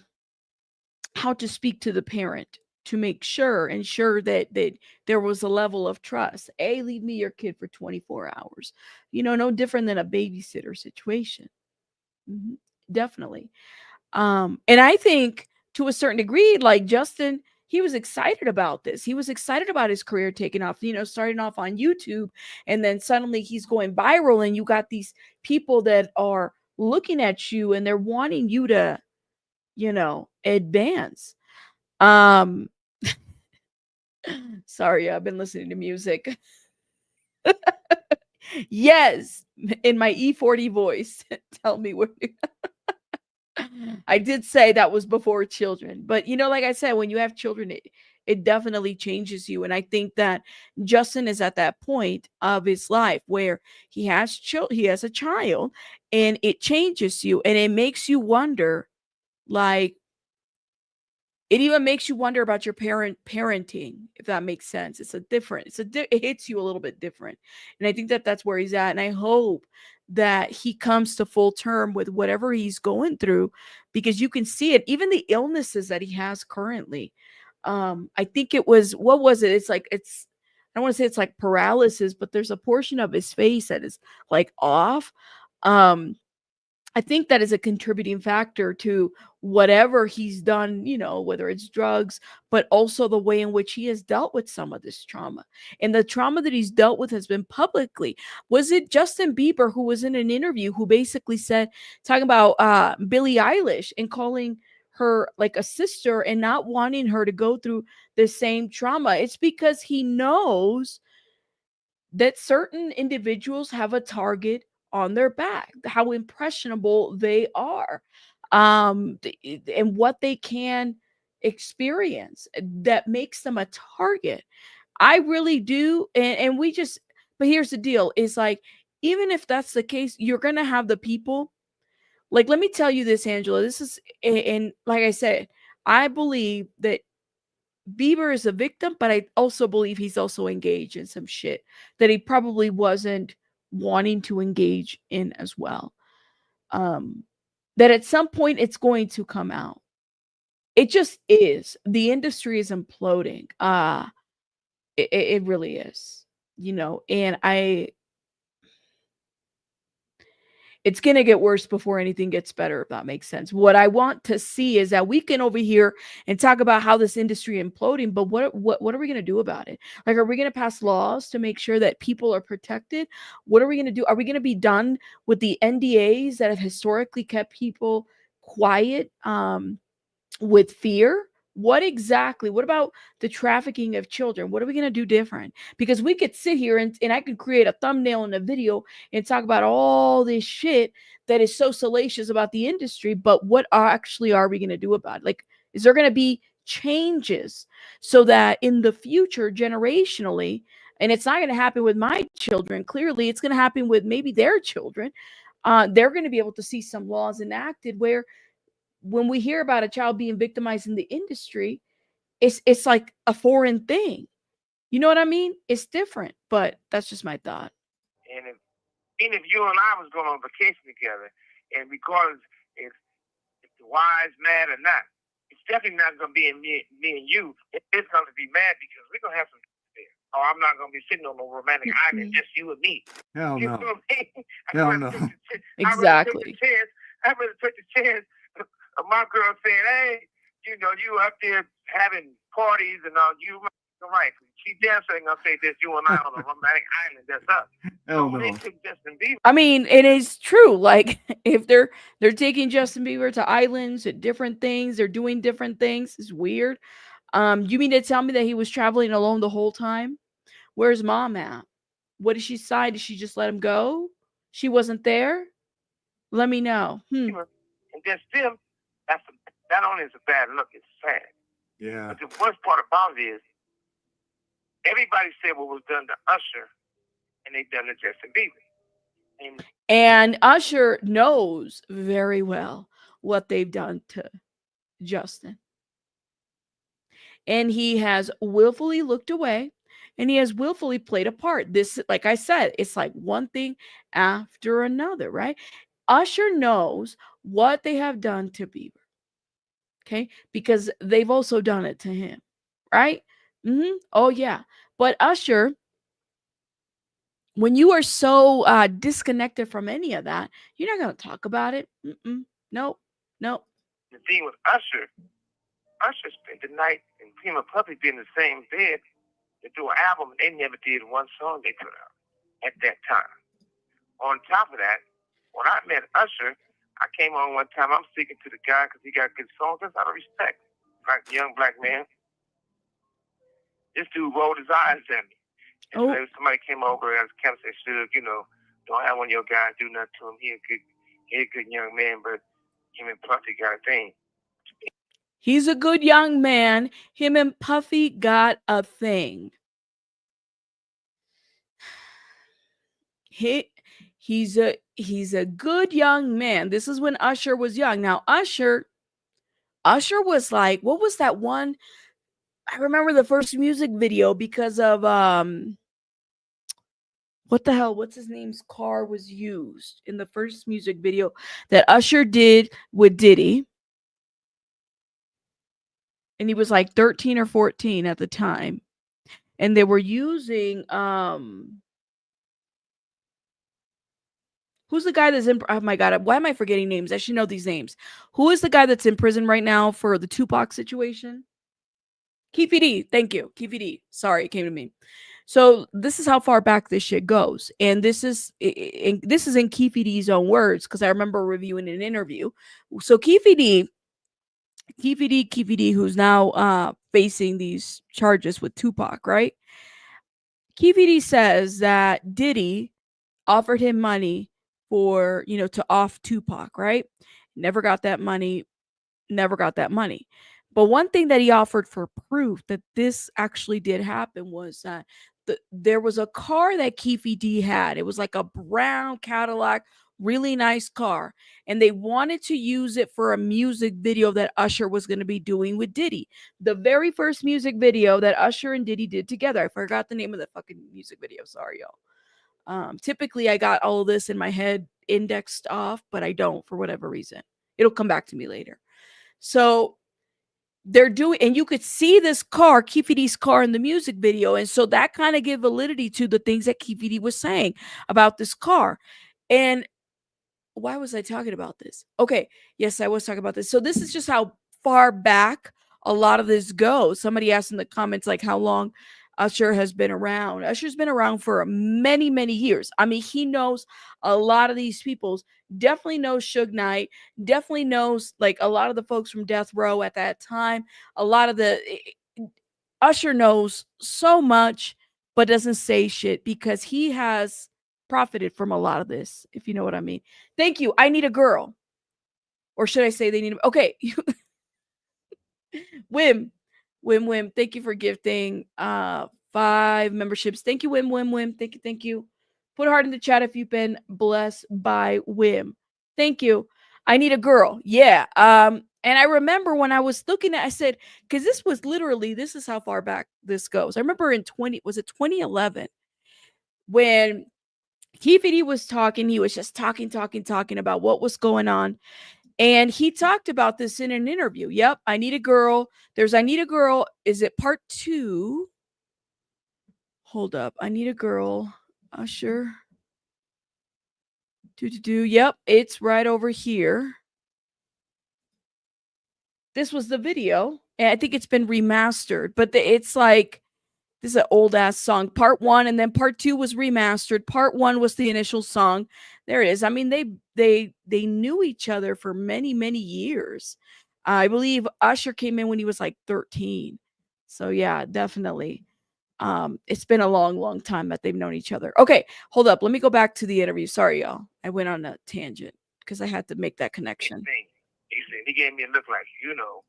Speaker 1: to speak to the parent to ensure that there was a level of trust. Hey, leave me your kid for 24 hours. No different than a babysitter situation. Mhm, definitely. And I think to a certain degree, like Justin, he was excited about this. He was excited about his career taking off, starting off on YouTube, and then suddenly he's going viral, and you got these people that are looking at you and they're wanting you to, advance. Um Sorry, I've been listening to music. Yes, in my E40 voice. Tell me where I did say that was before children, but like I said, when you have children, it definitely changes you. And I think that Justin is at that point of his life where he has a child, and it changes you, and it makes you wonder, like, it even makes you wonder about your parenting, if that makes sense. It hits you a little bit different. And I think that that's where he's at. And I hope that he comes to full term with whatever he's going through, because you can see it, even the illnesses that he has currently. I think what was it? I don't want to say it's like paralysis, but there's a portion of his face that is like off. I think that is a contributing factor to whatever he's done, whether it's drugs, but also the way in which he has dealt with some of this trauma. And the trauma that he's dealt with has been publicly. Was it Justin Bieber who was in an interview who basically said, talking about Billie Eilish and calling her like a sister and not wanting her to go through the same trauma? It's because he knows that certain individuals have a target on their back, how impressionable they are, and what they can experience that makes them a target. I really do. And but here's the deal, is like, even if that's the case, you're going to have the people, like, let me tell you this, Angela, and like I said, I believe that Bieber is a victim, but I also believe he's also engaged in some shit that he probably wasn't wanting to engage in as well. That at some point it's going to come out. It just is. The industry is imploding. It really is. And it's going to get worse before anything gets better, if that makes sense. What I want to see is that we can over here and talk about how this industry imploding, but what are we going to do about it? Like, are we going to pass laws to make sure that people are protected? What are we going to do? Are we going to be done with the NDAs that have historically kept people quiet, with fear? What about the trafficking of children? What are we going to do different? Because we could sit here and I could create a thumbnail and a video and talk about all this shit that is so salacious about the industry, but what actually are we going to do about it? Like, is there going to be changes so that in the future, generationally, and it's not going to happen with my children, clearly it's going to happen with maybe their children, they're going to be able to see some laws enacted where when we hear about a child being victimized in the industry, it's like a foreign thing. You know what I mean? It's different, but that's just my thought.
Speaker 11: And even if you and I was going on vacation together, and because if the wives mad or not, it's definitely not going to be in me and you. It's going to be mad because we're going to have some there. Or I'm not going to be sitting on no romantic island, just you and me.
Speaker 12: Hell
Speaker 11: You
Speaker 12: no.
Speaker 11: know what I mean?
Speaker 12: Hell no.
Speaker 1: Exactly.
Speaker 11: I'd rather take the chance of my girl saying, hey, you up there having parties and all, you right. She damn sure ain't gonna say this, you and I on a romantic island, that's us.
Speaker 12: Hell
Speaker 11: So
Speaker 12: no.
Speaker 11: they took Justin Bieber.
Speaker 1: I mean, it is true. Like, if they're taking Justin Bieber to islands and different things, they're doing different things. It's weird. You mean to tell me that he was traveling alone the whole time? Where's mom at? What did she decide? Did she just let him go? She wasn't there? Let me know.
Speaker 11: And then still, that only is a bad look. It's sad.
Speaker 12: Yeah.
Speaker 11: But the worst part about it is everybody said what was done to Usher, and they done to Justin Bieber.
Speaker 1: And Usher knows very well what they've done to Justin. And he has willfully looked away, and he has willfully played a part. This, like I said, it's like one thing after another, right? Usher knows what they have done to Bieber. Okay? Because they've also done it to him, right? Oh, yeah. But Usher, when you are so disconnected from any of that, you're not going to talk about it. Nope.
Speaker 11: The thing with Usher spent the night and Prima Puppy being in the same bed to do an album, and they never did one song they put out at that time. On top of that, when I met Usher, I came on one time. I'm speaking to the guy because he got good songs. That's out of respect. Like young black man. This dude rolled his eyes at me. And so somebody came over and kept saying, Shug, don't have one of your guys do nothing to him. He a good young man, but him and Puffy got a thing.
Speaker 1: He's a good young man. Him and Puffy got a thing. He's a good young man. This is when Usher was young. Now Usher was like, what was that one? I remember the first music video because of what the hell? What's his name's car was used in the first music video that Usher did with Diddy. And he was like 13 or 14 at the time. And they were using who's the guy that's in, oh my God, why am I forgetting names? I should know these names. Who is the guy that's in prison right now for the Tupac situation? Keefy D. Thank you. Keefy D. Sorry, it came to me. So this is how far back this shit goes. And this is in Keefy D's own words, because I remember reviewing an interview. So Keefy D, who's now facing these charges with Tupac, right? Keefy D says that Diddy offered him money for, to off Tupac, right? Never got that money. But one thing that he offered for proof that this actually did happen was that there was a car that Keefy D had. It was like a brown Cadillac, really nice car. And they wanted to use it for a music video that Usher was going to be doing with Diddy. The very first music video that Usher and Diddy did together. I forgot the name of the fucking music video. Sorry, y'all. Typically, I got all of this in my head indexed off, but I don't for whatever reason. It'll come back to me later. So they're doing, and you could see this car, Keefy D's car, in the music video. And so that kind of gave validity to the things that Keefy D was saying about this car. And why was I talking about this? Okay. Yes, I was talking about this. So this is just how far back a lot of this goes. Somebody asked in the comments, like, how long Usher has been around. Usher's been around for many, many years. I mean, he knows a lot of these people. Definitely knows Shug Knight. Definitely knows, like, a lot of the folks from Death Row at that time. A lot of Usher knows so much, but doesn't say shit because he has profited from a lot of this, if you know what I mean. Thank you. I need a girl. Or should I say they need okay. Wim, thank you for gifting 5 memberships. Thank you, Wim. Thank you. Put a heart in the chat if you've been blessed by Wim. Thank you. I need a girl. Yeah. And I remember when I was looking at, I said, because this is how far back this goes. I remember in 2011 when Keefy D was talking, he was just talking about what was going on. And he talked about this in an interview. Yep, I need a girl. I need a girl. Is it part 2? Hold up. I need a girl. Usher. Yep, it's right over here. This was the video. And I think it's been remastered. But it's like, this is an old ass song. Part 1 and then part 2 was remastered. Part 1 was the initial song. There it is. I mean, they knew each other for many, many years. I believe Usher came in when he was like 13. So yeah, definitely. It's been a long, long time that they've known each other. Okay, hold up. Let me go back to the interview. Sorry, y'all. I went on a tangent. because I had to make that connection.
Speaker 11: He said, he gave me a look like, you know.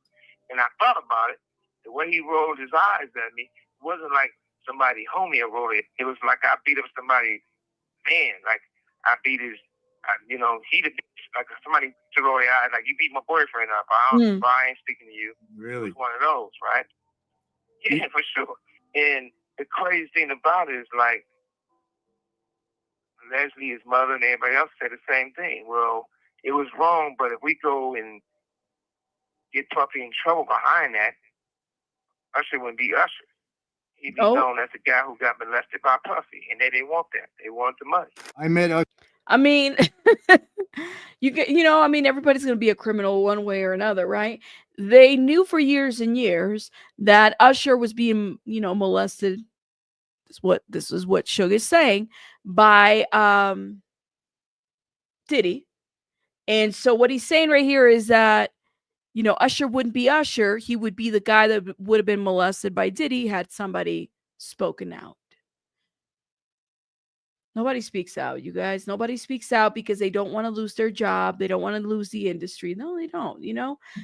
Speaker 11: And I thought about it. The way he rolled his eyes at me wasn't like somebody homie rolled it. It was like I beat up somebody, man. Like I beat his, you know, he the like somebody to roll their eyes. Like you beat my boyfriend up. I ain't speaking to you.
Speaker 12: Really?
Speaker 11: It was one of those, right? Yeah, for sure. And the crazy thing about it is like Leslie, his mother, and everybody else said the same thing. Well, it was wrong, but if we go and get Puffy in trouble behind that, Usher wouldn't be Usher. He'd be known as the guy who got molested by Puffy, and they didn't want that. They wanted the money.
Speaker 12: I met
Speaker 1: I mean, I mean, everybody's going to be a criminal one way or another, right? They knew for years and years that Usher was being, molested. This is what Suge is saying by Diddy. And so what he's saying right here is that, Usher wouldn't be Usher. He would be the guy that would have been molested by Diddy had somebody spoken out. Nobody speaks out, you guys. Nobody speaks out because they don't want to lose their job. They don't want to lose the industry. No, they don't,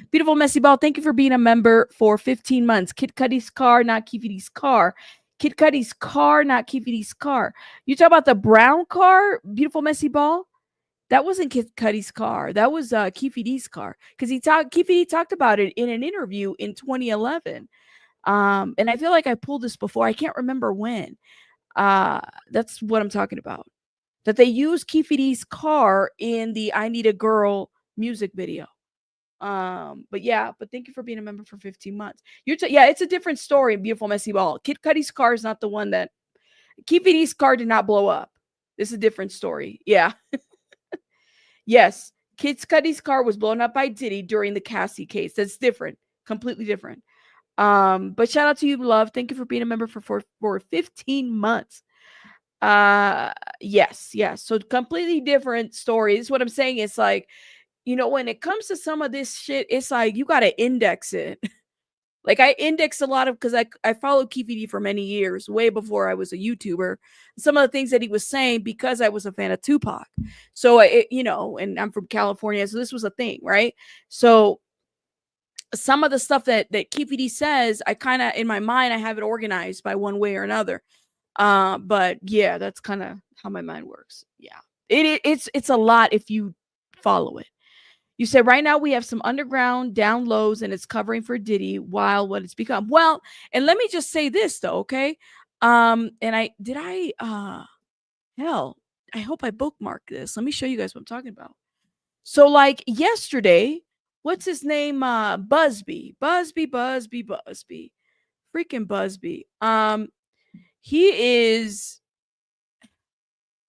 Speaker 1: Beautiful Messy Ball, thank you for being a member for 15 months. Kid Cudi's car, not Keefe car. Kid Cudi's car, not Keefe car. You talk about the brown car, Beautiful Messy Ball? That wasn't Kid Cudi's car. That was Keefe car. Because Keefe talked about it in an interview in 2011. And I feel like I pulled this before. I can't remember when. That's what I'm talking about. That they use Keefe car in the I Need a Girl music video. But thank you for being a member for 15 months. It's a different story in Beautiful Messy Ball. Kid Cudi's car is not the one that Keefe car did not blow up. This is a different story. Yeah. Yes, Kid Cudi's car was blown up by Diddy during the Cassie case. That's different. Completely different. But shout out to you, love. Thank you for being a member for 15 months. Yes. So completely different story. This is what I'm saying. It's like, when it comes to some of this shit, it's like you gotta index it. Like I indexed a lot of because I followed Keefe for many years, way before I was a YouTuber. Some of the things that he was saying because I was a fan of Tupac. So and I'm from California, so this was a thing, right? So some of the stuff that Keefe says, I kind of in my mind I have it organized by one way or another. But yeah, that's kind of how my mind works. Yeah, it's a lot if you follow it. You said right now we have some underground down lows and it's covering for Diddy while what it's become. Well, and let me just say this though, okay? And I hope I bookmarked this. Let me show you guys what I'm talking about. So like yesterday, what's his name? Busby. Freaking Busby. He is,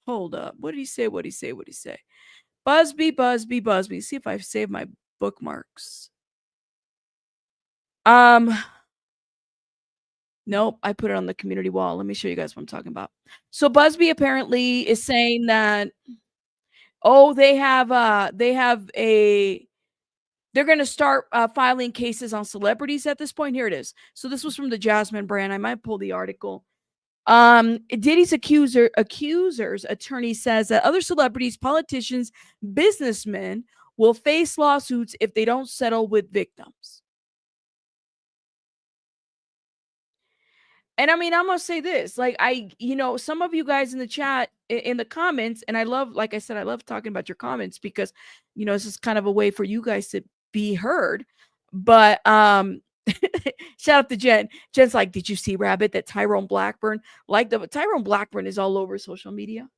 Speaker 1: hold up. What did he say? Busby. See if I've saved my bookmarks. Nope, I put it on the community wall. Let me show you guys what I'm talking about. So Busby apparently is saying that, they're going to start filing cases on celebrities at this point. Here it is. So this was from the Jasmine brand. I might pull the article. Diddy's accuser's attorney says that other celebrities, politicians, businessmen will face lawsuits if they don't settle with victims. And I mean, I'm gonna say this, like some of you guys in the chat, in the comments, and I love, like I said, I love talking about your comments because, this is kind of a way for you guys to be heard. But shout out to Jen. Jen's like, did you see, Rabbit, that Tyrone Blackburn Tyrone Blackburn is all over social media?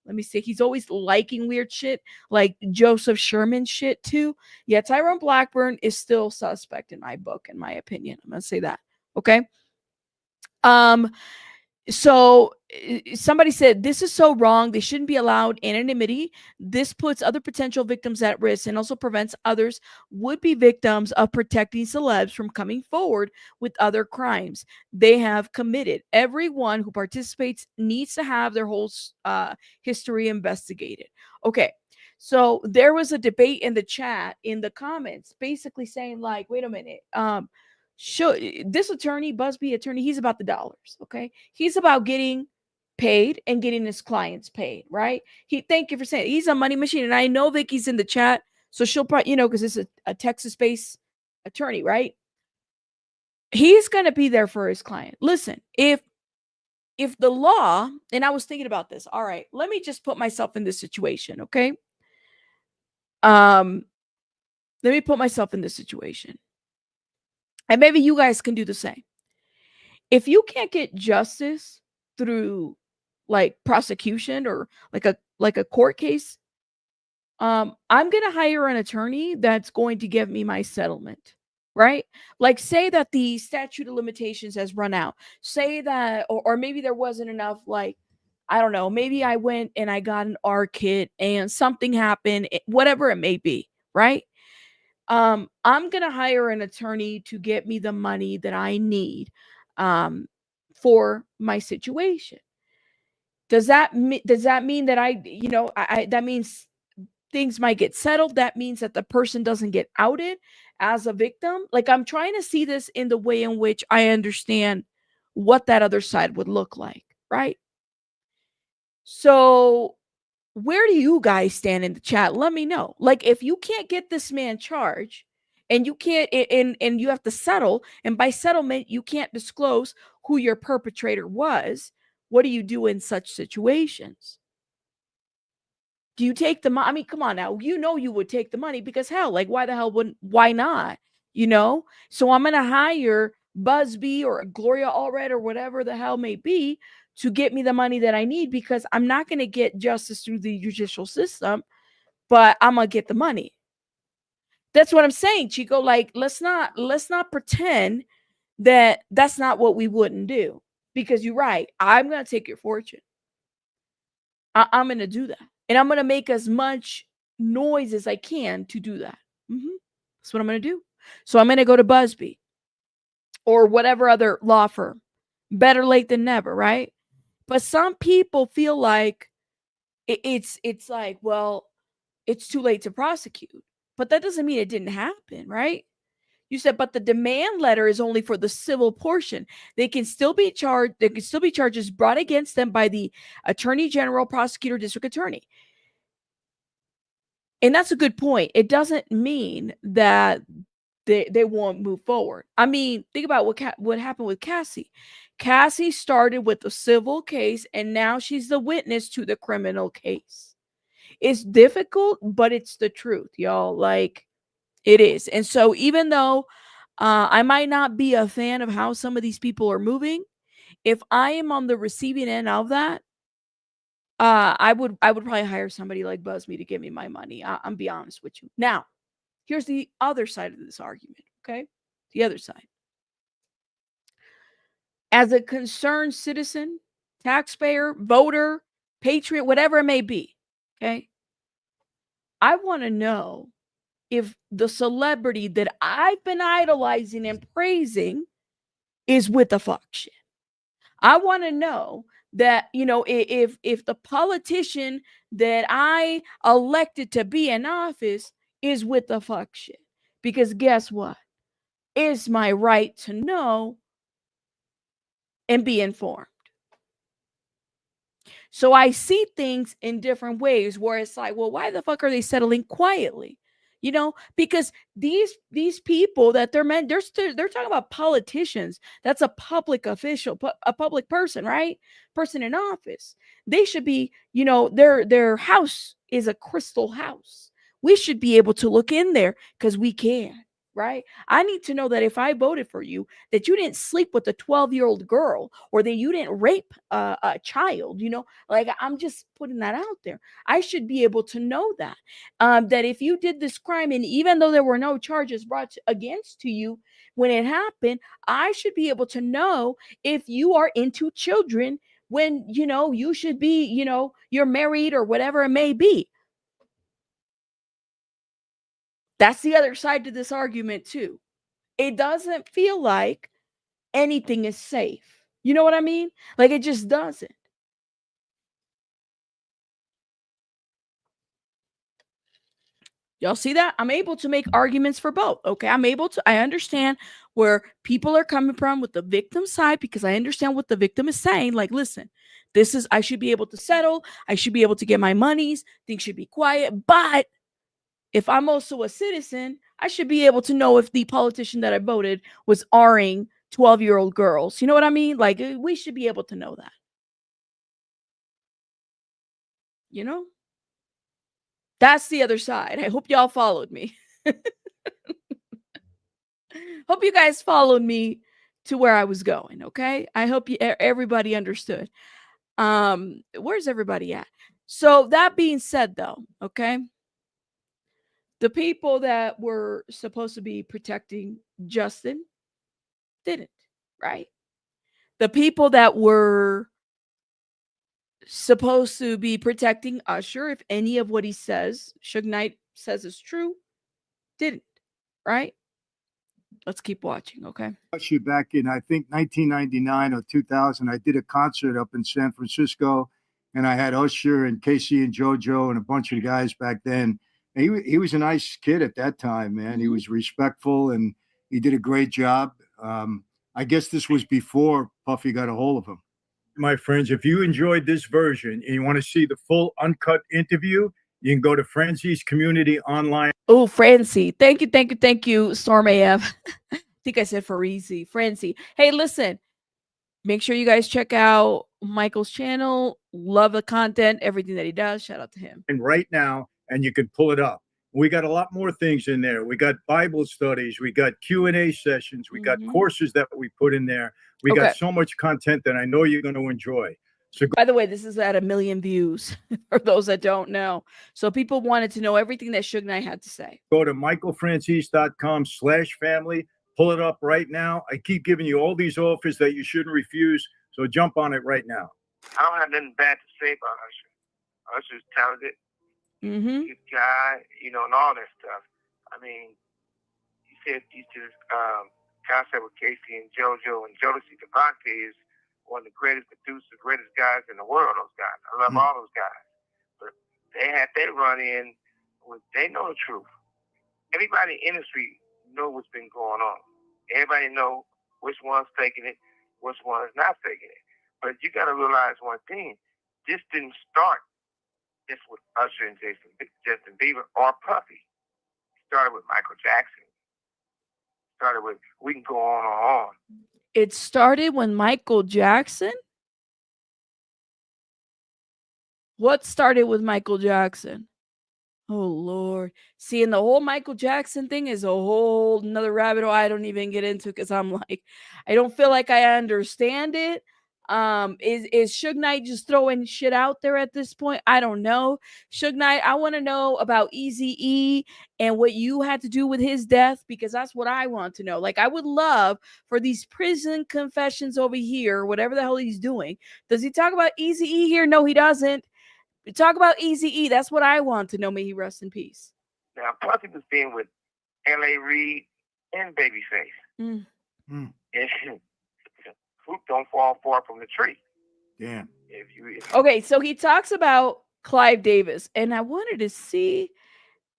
Speaker 1: Let me see. He's always liking weird shit, like Joseph Sherman shit too. Yeah, Tyrone Blackburn is still suspect in my book, in my opinion. I'm gonna say that. Okay. So somebody said, this is so wrong. They shouldn't be allowed anonymity. This puts other potential victims at risk and also prevents others would-be victims of protecting celebs from coming forward with other crimes they have committed. Everyone who participates needs to have their whole history investigated. Okay. So there was a debate in the chat, in the comments, basically saying like, wait a minute, this attorney, Busby attorney, he's about the dollars, okay? He's about getting paid and getting his clients paid, right? Thank you for saying he's a money machine. And I know Vicky's in the chat, so she'll probably, because it's a Texas-based attorney, right? He's going to be there for his client. Listen, if the law, and I was thinking about this, all right, let me just put myself in this situation, okay? Let me put myself in this situation. And maybe you guys can do the same. If you can't get justice through like prosecution or like a court case, I'm going to hire an attorney that's going to give me my settlement, right? Like say that the statute of limitations has run out. Say that, or maybe there wasn't enough, like, I don't know, maybe I went and I got an R kit and something happened, whatever it may be, right? I'm going to hire an attorney to get me the money that I need for my situation. Does that mean that I that means things might get settled? That means that the person doesn't get outed as a victim? Like, I'm trying to see this in the way in which I understand what that other side would look like, right? So where do you guys stand in the chat? Let me know. Like, if you can't get this man charged and you can't, and you have to settle, and by settlement, you can't disclose who your perpetrator was, what do you do in such situations? Do you take the money? I mean, come on now. You would take the money because hell, like, why not? So I'm going to hire Busby or Gloria Allred or whatever the hell may be to get me the money that I need, because I'm not going to get justice through the judicial system, but I'm going to get the money. That's what I'm saying, Chico. Like, let's not pretend that that's not what we wouldn't do, because you're right. I'm going to take your fortune. I'm going to do that. And I'm going to make as much noise as I can to do that. That's what I'm going to do. So I'm going to go to Busby or whatever other law firm. Better late than never, right? But some people feel like it's like, well, it's too late to prosecute. But that doesn't mean it didn't happen, right? You said, but the demand letter is only for the civil portion. They can still be charged. There can still be charges brought against them by the attorney general, prosecutor, district attorney. And that's a good point. It doesn't mean that they won't move forward. I mean, think about what happened with Cassie. Cassie started with a civil case, and now she's the witness to the criminal case. It's difficult, but it's the truth, y'all. Like, it is. And so even though I might not be a fan of how some of these people are moving, if I am on the receiving end of that, I would probably hire somebody like Buzzme to give me my money. I'm be honest with you. Now, here's the other side of this argument, okay? The other side. As a concerned citizen, taxpayer, voter, patriot, whatever it may be, okay? I want to know if the celebrity that I've been idolizing and praising is with the fuck shit. I want to know that, if the politician that I elected to be in office is with the fuck shit. Because guess what? It's my right to know and be informed. So I see things in different ways where it's like, well, why the fuck are they settling quietly? Because these people that they're talking about politicians. That's a public official, a public person, right? Person in office. They should be, their house is a crystal house. We should be able to look in there because we can, right? I need to know that if I voted for you, that you didn't sleep with a 12-year-old girl, or that you didn't rape a child, like, I'm just putting that out there. I should be able to know that. That if you did this crime, and even though there were no charges brought against you when it happened, I should be able to know if you are into children when, you should be, you're married or whatever it may be. That's the other side to this argument too. It doesn't feel like anything is safe. You know what I mean? Like, it just doesn't. Y'all see that? I'm able to make arguments for both. Okay. I understand where people are coming from with the victim side, because I understand what the victim is saying. Like, listen, I should be able to settle. I should be able to get my monies. Things should be quiet. But if I'm also a citizen, I should be able to know if the politician that I voted was R-ing 12-year-old girls. You know what I mean? Like, we should be able to know that. You know? That's the other side. I hope y'all followed me. Hope you guys followed me to where I was going, okay? I hope everybody understood. Where's everybody at? So that being said, though, okay? The people that were supposed to be protecting Justin didn't, right? The people that were supposed to be protecting Usher, if any of what he says, Shug Knight says is true, didn't, right? Let's keep watching, okay?
Speaker 12: Usher back in, I think, 1999 or 2000, I did a concert up in San Francisco, and I had Usher and Casey and JoJo and a bunch of guys back then. And he was a nice kid at that time, man. He was respectful, and he did a great job. I guess this was before Puffy got a hold of him. My friends, if you enjoyed this version and you want to see the full uncut interview, you can go to Franzie's Community Online.
Speaker 1: Oh, Francie. Thank you, Storm AF. I think I said Farisi. Francie. Hey, listen. Make sure you guys check out Michael's channel. Love the content, everything that he does. Shout out to him.
Speaker 12: And right now, and you can pull it up. We got a lot more things in there. We got Bible studies. We got Q&A sessions. We got courses that we put in there. We got so much content that I know you're going to enjoy. So,
Speaker 1: by the way, this is at 1 million views for those that don't know. So people wanted to know everything that Shug Knight had to say.
Speaker 12: Go to michaelfrancis.com/family. Pull it up right now. I keep giving you all these offers that you shouldn't refuse. So jump on it right now.
Speaker 11: I don't have nothing bad to say about Usher. Usher's talented, good guy, you know, and all that stuff. I mean, you said you just concert with Casey and JoJo, and Jodeci Devante is one of the greatest producers, greatest guys in the world. Those guys, I love all those guys. But they had their run in. They know the truth. Everybody in the industry know what's been going on. Everybody know which one's taking it, which one's not taking it. But you got to realize one thing: this didn't start just with Usher and Justin Bieber or Puffy. It started with Michael Jackson. It started with, we can go on and on.
Speaker 1: It started when Michael Jackson? What started with Michael Jackson? Oh, Lord. See, and the whole Michael Jackson thing is a whole another rabbit hole I don't even get into, because I'm like, I don't feel like I understand it. Is Shug Knight just throwing shit out there at this point? I don't know. Shug Knight, I want to know about Eazy-E and what you had to do with his death, because that's what I want to know. Like, I would love for these prison confessions over here, whatever the hell he's doing. Does he talk about Eazy-E here? No, he doesn't. Talk about Eazy-E. That's what I want to know. May he rest in peace.
Speaker 11: Now, Puffy was being with L.A. Reid and Babyface. And fruit don't fall far from the tree.
Speaker 12: Damn.
Speaker 1: Okay, so he talks about Clive Davis, and I wanted to see,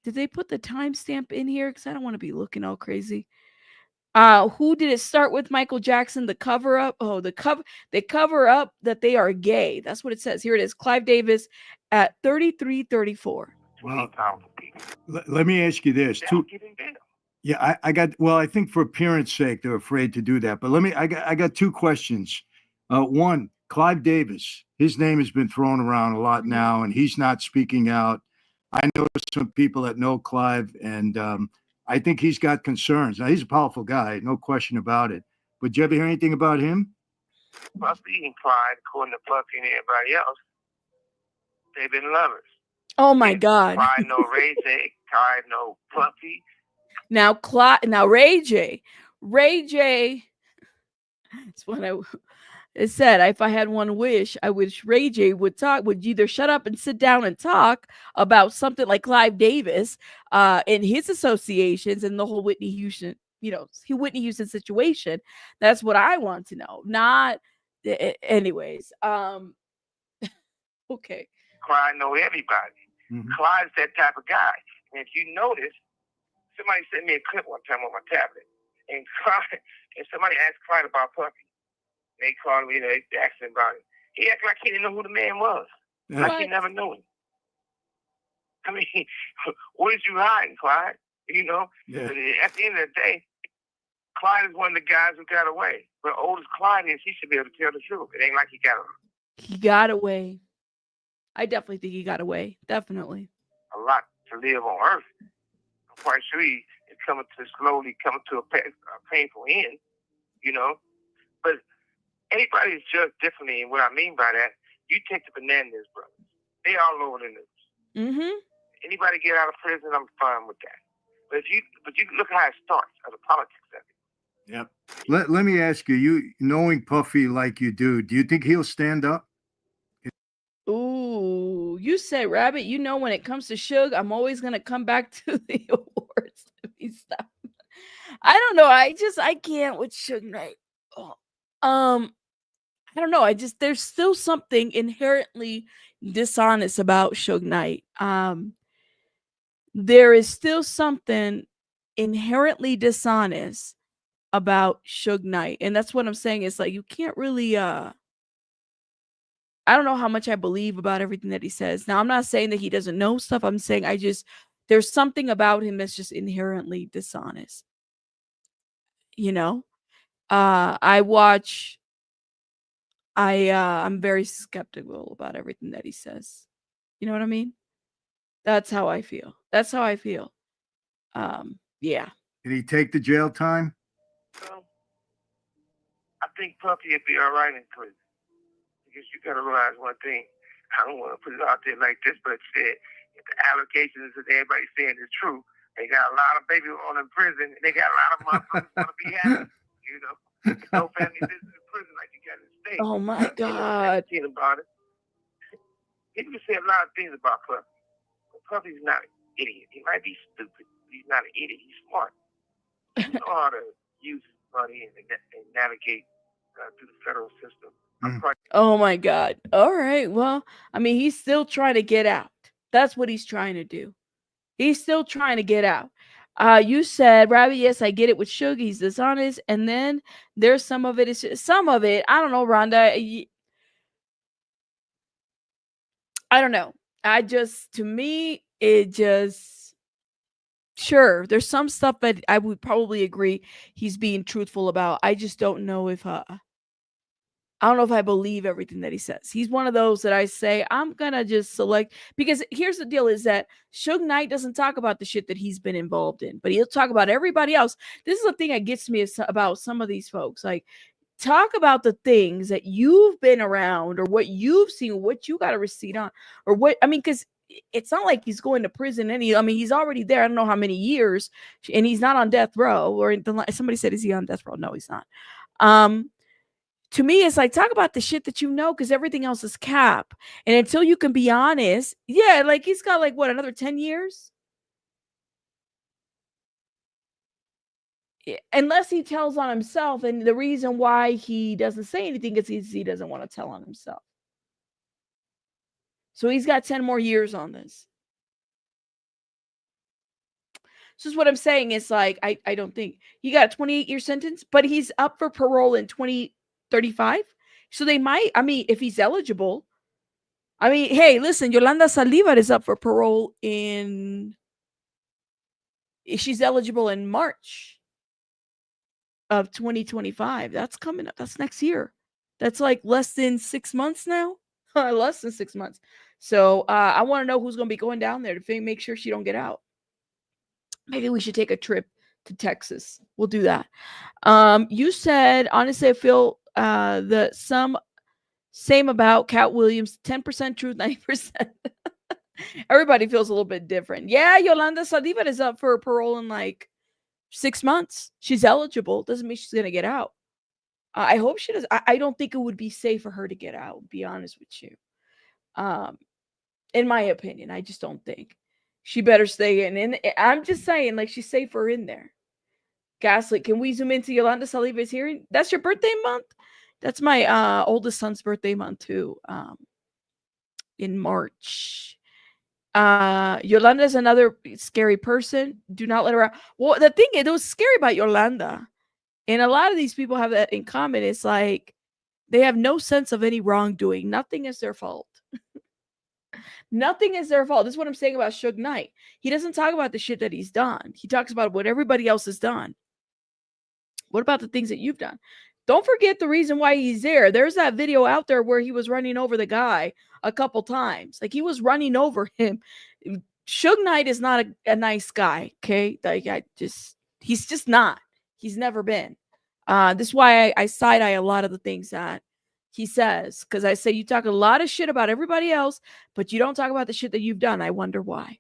Speaker 1: did they put the timestamp in here? Because I don't want to be looking all crazy. Who did it start with? Michael Jackson, the cover up. Oh, they cover up that they are gay. That's what it says. Here it is. Clive Davis at 33-34.
Speaker 12: Well, let me ask you this. Yeah, I think for appearance sake, they're afraid to do that. But I got two questions. One, Clive Davis, his name has been thrown around a lot now, and he's not speaking out. I know some people that know Clive, and I think he's got concerns. Now, he's a powerful guy, no question about it. But did you ever hear anything about him?
Speaker 11: Puffy and Clyde, according to Puffy and everybody else, they've been lovers.
Speaker 1: Oh, my God.
Speaker 11: Clyde know Ray J. Clyde know Puffy.
Speaker 1: Now, Ray J. It's when it said, if I had one wish, I wish Ray J would either shut up and sit down and talk about something like Clive Davis and his associations and the whole Whitney Houston, Whitney Houston situation. That's what I want to know. Not, anyways. Okay.
Speaker 11: Clyde know everybody. Clyde's that type of guy. And if you notice, somebody sent me a clip one time on my tablet, and Clyde, and somebody asked Clyde about Puffy. They called me, they asked him about it. He acted like he didn't know who the man was. Like he never knew him. I mean, what did you hiding, Clyde? You know?
Speaker 12: Yeah.
Speaker 11: But at the end of the day, Clyde is one of the guys who got away. But old as Clyde is, he should be able to tell the truth. It ain't like he got away.
Speaker 1: He got away. I definitely think he got away. Definitely.
Speaker 11: A lot to live on Earth. I'm quite sure he is slowly coming to a painful end, you know? But anybody is judged differently, and what I mean by that, you take the Fernandez brothers. They all over the news.
Speaker 1: Mm-hmm.
Speaker 11: Anybody get out of prison, I'm fine with that. But you look at how it starts, how the politics of it.
Speaker 12: Yep. Let me ask you, knowing Puffy like you do you think he'll stand up?
Speaker 1: Ooh, you said, Rabbit, you know when it comes to Shug, I'm always going to come back to the awards. Stop. I don't know. I can't with Shug Knight. Oh. I don't know. There's still something inherently dishonest about Shug Knight. There is still something inherently dishonest about Shug Knight. And that's what I'm saying. It's like, you can't really, I don't know how much I believe about everything that he says. Now, I'm not saying that he doesn't know stuff. I'm saying there's something about him that's just inherently dishonest. You know? I'm very skeptical about everything that he says. You know what I mean? That's how I feel. Yeah.
Speaker 12: Did he take the jail time?
Speaker 11: Well, I think Puffy would be all right in prison. Because you got to realize one thing. I don't want to put it out there like this, but if the allegations that everybody's saying is true, they got a lot of baby on in prison, and they got a lot of motherfuckers want to be happy. You know, there's no family business in prison like you got in the States.
Speaker 1: Oh my God.
Speaker 11: About it. People can say a lot of things about Puffy. But Puffy's not an idiot. He might be stupid. He's not an idiot. He's smart. He knows how to use his money and navigate through the federal system.
Speaker 1: Oh my God. All right. Well, I mean, he's still trying to get out. That's what he's trying to do. He's still trying to get out. You said, Rabbit, yes, I get it with Suge. He's dishonest. And then there's some of it. I don't know, Rhonda. I don't know. To me, sure, there's some stuff that I would probably agree he's being truthful about. I just don't know if I don't know if I believe everything that he says. He's one of those that I say, I'm going to just select, because here's the deal is that Shug Knight doesn't talk about the shit that he's been involved in, but he'll talk about everybody else. This is the thing that gets me about some of these folks. Like, talk about the things that you've been around or what you've seen, what you got a receipt on, or what, I mean, because it's not like he's going to prison he's already there. I don't know how many years, and he's not on death row, or somebody said, is he on death row? No, he's not. To me, it's like, talk about the shit that you know, because everything else is cap. And until you can be honest, yeah, like he's got like, what, another 10 years? Unless he tells on himself. And the reason why he doesn't say anything is he doesn't want to tell on himself. So he's got 10 more years on this. So is what I'm saying is like, I don't think he got a 28-year sentence, but he's up for parole in 2035. So they might, I mean, if he's eligible, I mean, hey, listen, Yolanda Saldívar is up for parole she's eligible in March of 2025. That's coming up. That's next year. That's like less than 6 months now. Less than 6 months. So I want to know who's going to be going down there to make sure she don't get out. Maybe we should take a trip to Texas. We'll do that. You said, honestly, I feel same about Cat Williams, 10% truth, 90%. Everybody feels a little bit different. Yeah, Yolanda Saldívar is up for parole in like 6 months. She's eligible. Doesn't mean she's going to get out. I hope she does. I don't think it would be safe for her to get out, to be honest with you. In my opinion, I just don't think. She better stay in. And I'm just saying, like, she's safer in there. Gaslit, can we zoom into Yolanda Saldívar's hearing? That's your birthday month? That's my oldest son's birthday month, too. In March. Yolanda's another scary person. Do not let her out. Well, the thing is, it was scary about Yolanda, and a lot of these people have that in common. It's like they have no sense of any wrongdoing. Nothing is their fault. Nothing is their fault. This is what I'm saying about Shug Knight. He doesn't talk about the shit that he's done. He talks about what everybody else has done. What about the things that you've done? Don't forget the reason why he's there. There's that video out there where he was running over the guy a couple times. Like, he was running over him. Shug Knight is not a nice guy, okay? Like, he's just not. He's never been. This is why I side-eye a lot of the things that he says. Because I say, you talk a lot of shit about everybody else, but you don't talk about the shit that you've done. I wonder why.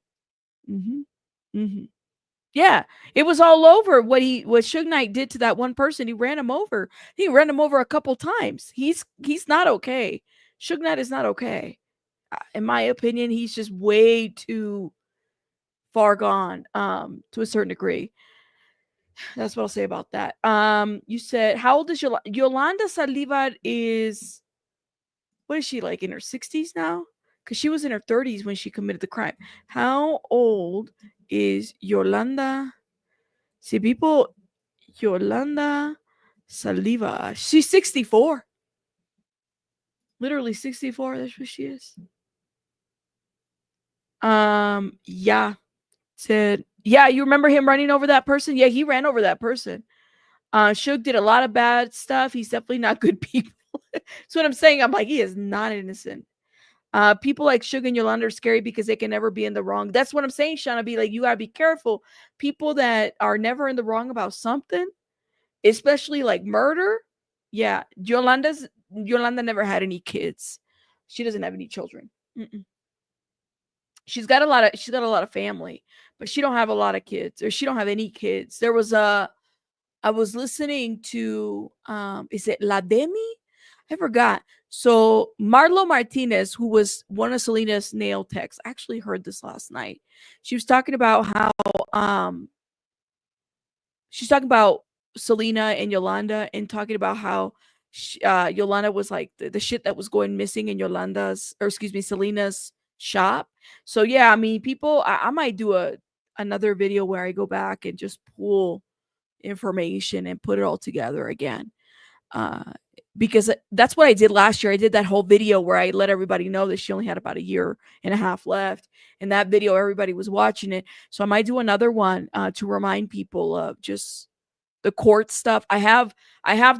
Speaker 1: Yeah, it was all over what Suge Knight did to that one person. He ran him over. He ran him over a couple times. He's not okay. Suge Knight is not okay. In my opinion, he's just way too far gone, to a certain degree. That's what I'll say about that. You said, how old is Yolanda Saldívar? Is, what is she, like in her 60s now? Because she was in her 30s when she committed the crime. How old is Yolanda? See, people, Yolanda Saldívar. She's 64. Literally 64. That's what she is. Yeah. Said, yeah, you remember him running over that person? Yeah, he ran over that person. Suge did a lot of bad stuff. He's definitely not good people. That's what I'm saying. I'm like, he is not innocent. People like Suge and Yolanda are scary because they can never be in the wrong. That's what I'm saying, Shauna B. Like, you gotta be careful. People that are never in the wrong about something, especially like murder. Yeah, Yolanda never had any kids. She doesn't have any children. She's got a lot of family, but she don't have a lot of kids, or she don't have any kids. There was I was listening to is it La Demi? I forgot. So Marlo Martinez, who was one of Selena's nail techs, I actually heard this last night. She was talking about how she's talking about Selena and Yolanda, and talking about how Yolanda was like the shit that was going missing in Selena's shop. So yeah, I mean, people, I might do another video where I go back and just pull information and put it all together again. Because that's what I did last year. I did that whole video where I let everybody know that she only had about a year and a half left. In that video, everybody was watching it. So I might do another one to remind people of just the court stuff. I have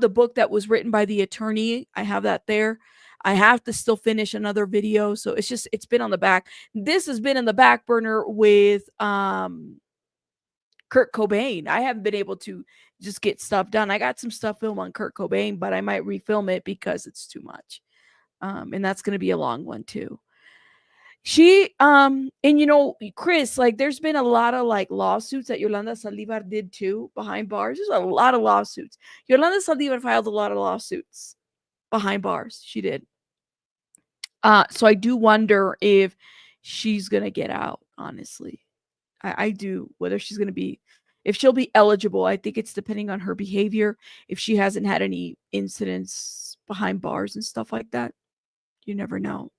Speaker 1: the book that was written by the attorney. I have that there. I have to still finish another video. So it's been on the back. This has been in the back burner with Kurt Cobain. I haven't been able to just get stuff done. I got some stuff filmed on Kurt Cobain, but I might refilm it because it's too much. And that's going to be a long one too. And you know, Chris, like, there's been a lot of like lawsuits that Yolanda Saldívar did too behind bars. There's a lot of lawsuits. Yolanda Saldívar filed a lot of lawsuits behind bars. She did. So I do wonder if she's going to get out, honestly. I do, whether she's going to be, if she'll be eligible. I think it's depending on her behavior. If she hasn't had any incidents behind bars and stuff like that, you never know.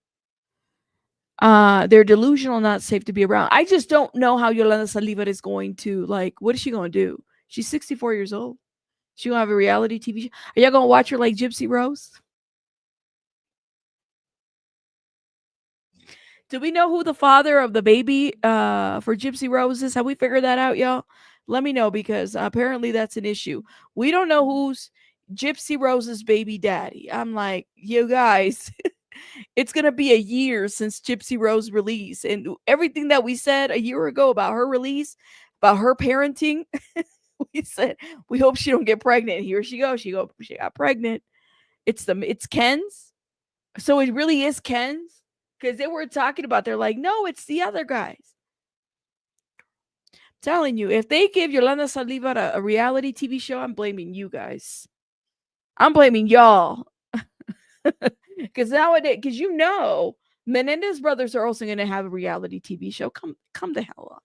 Speaker 1: They're delusional, not safe to be around. I just don't know how Yolanda Saldívar is going to, like, what is she going to do? She's 64 years old. She going to have a reality TV show? Are y'all going to watch her like Gypsy Rose? Do we know who the father of the baby for Gypsy Rose is? Have we figured that out, y'all? Let me know, because apparently that's an issue. We don't know who's Gypsy Rose's baby daddy. I'm like, you guys, it's going to be a year since Gypsy Rose release. And everything that we said a year ago about her release, about her parenting, we said, we hope she don't get pregnant. Here she goes. She got pregnant. It's Ken's. So it really is Ken's. Because they were talking about, they're like, no, it's the other guys. I'm telling you, if they give Yolanda Saldívar a reality TV show, I'm blaming you guys. I'm blaming y'all. Because nowadays, because you know, Menendez brothers are also going to have a reality TV show. Come the hell on.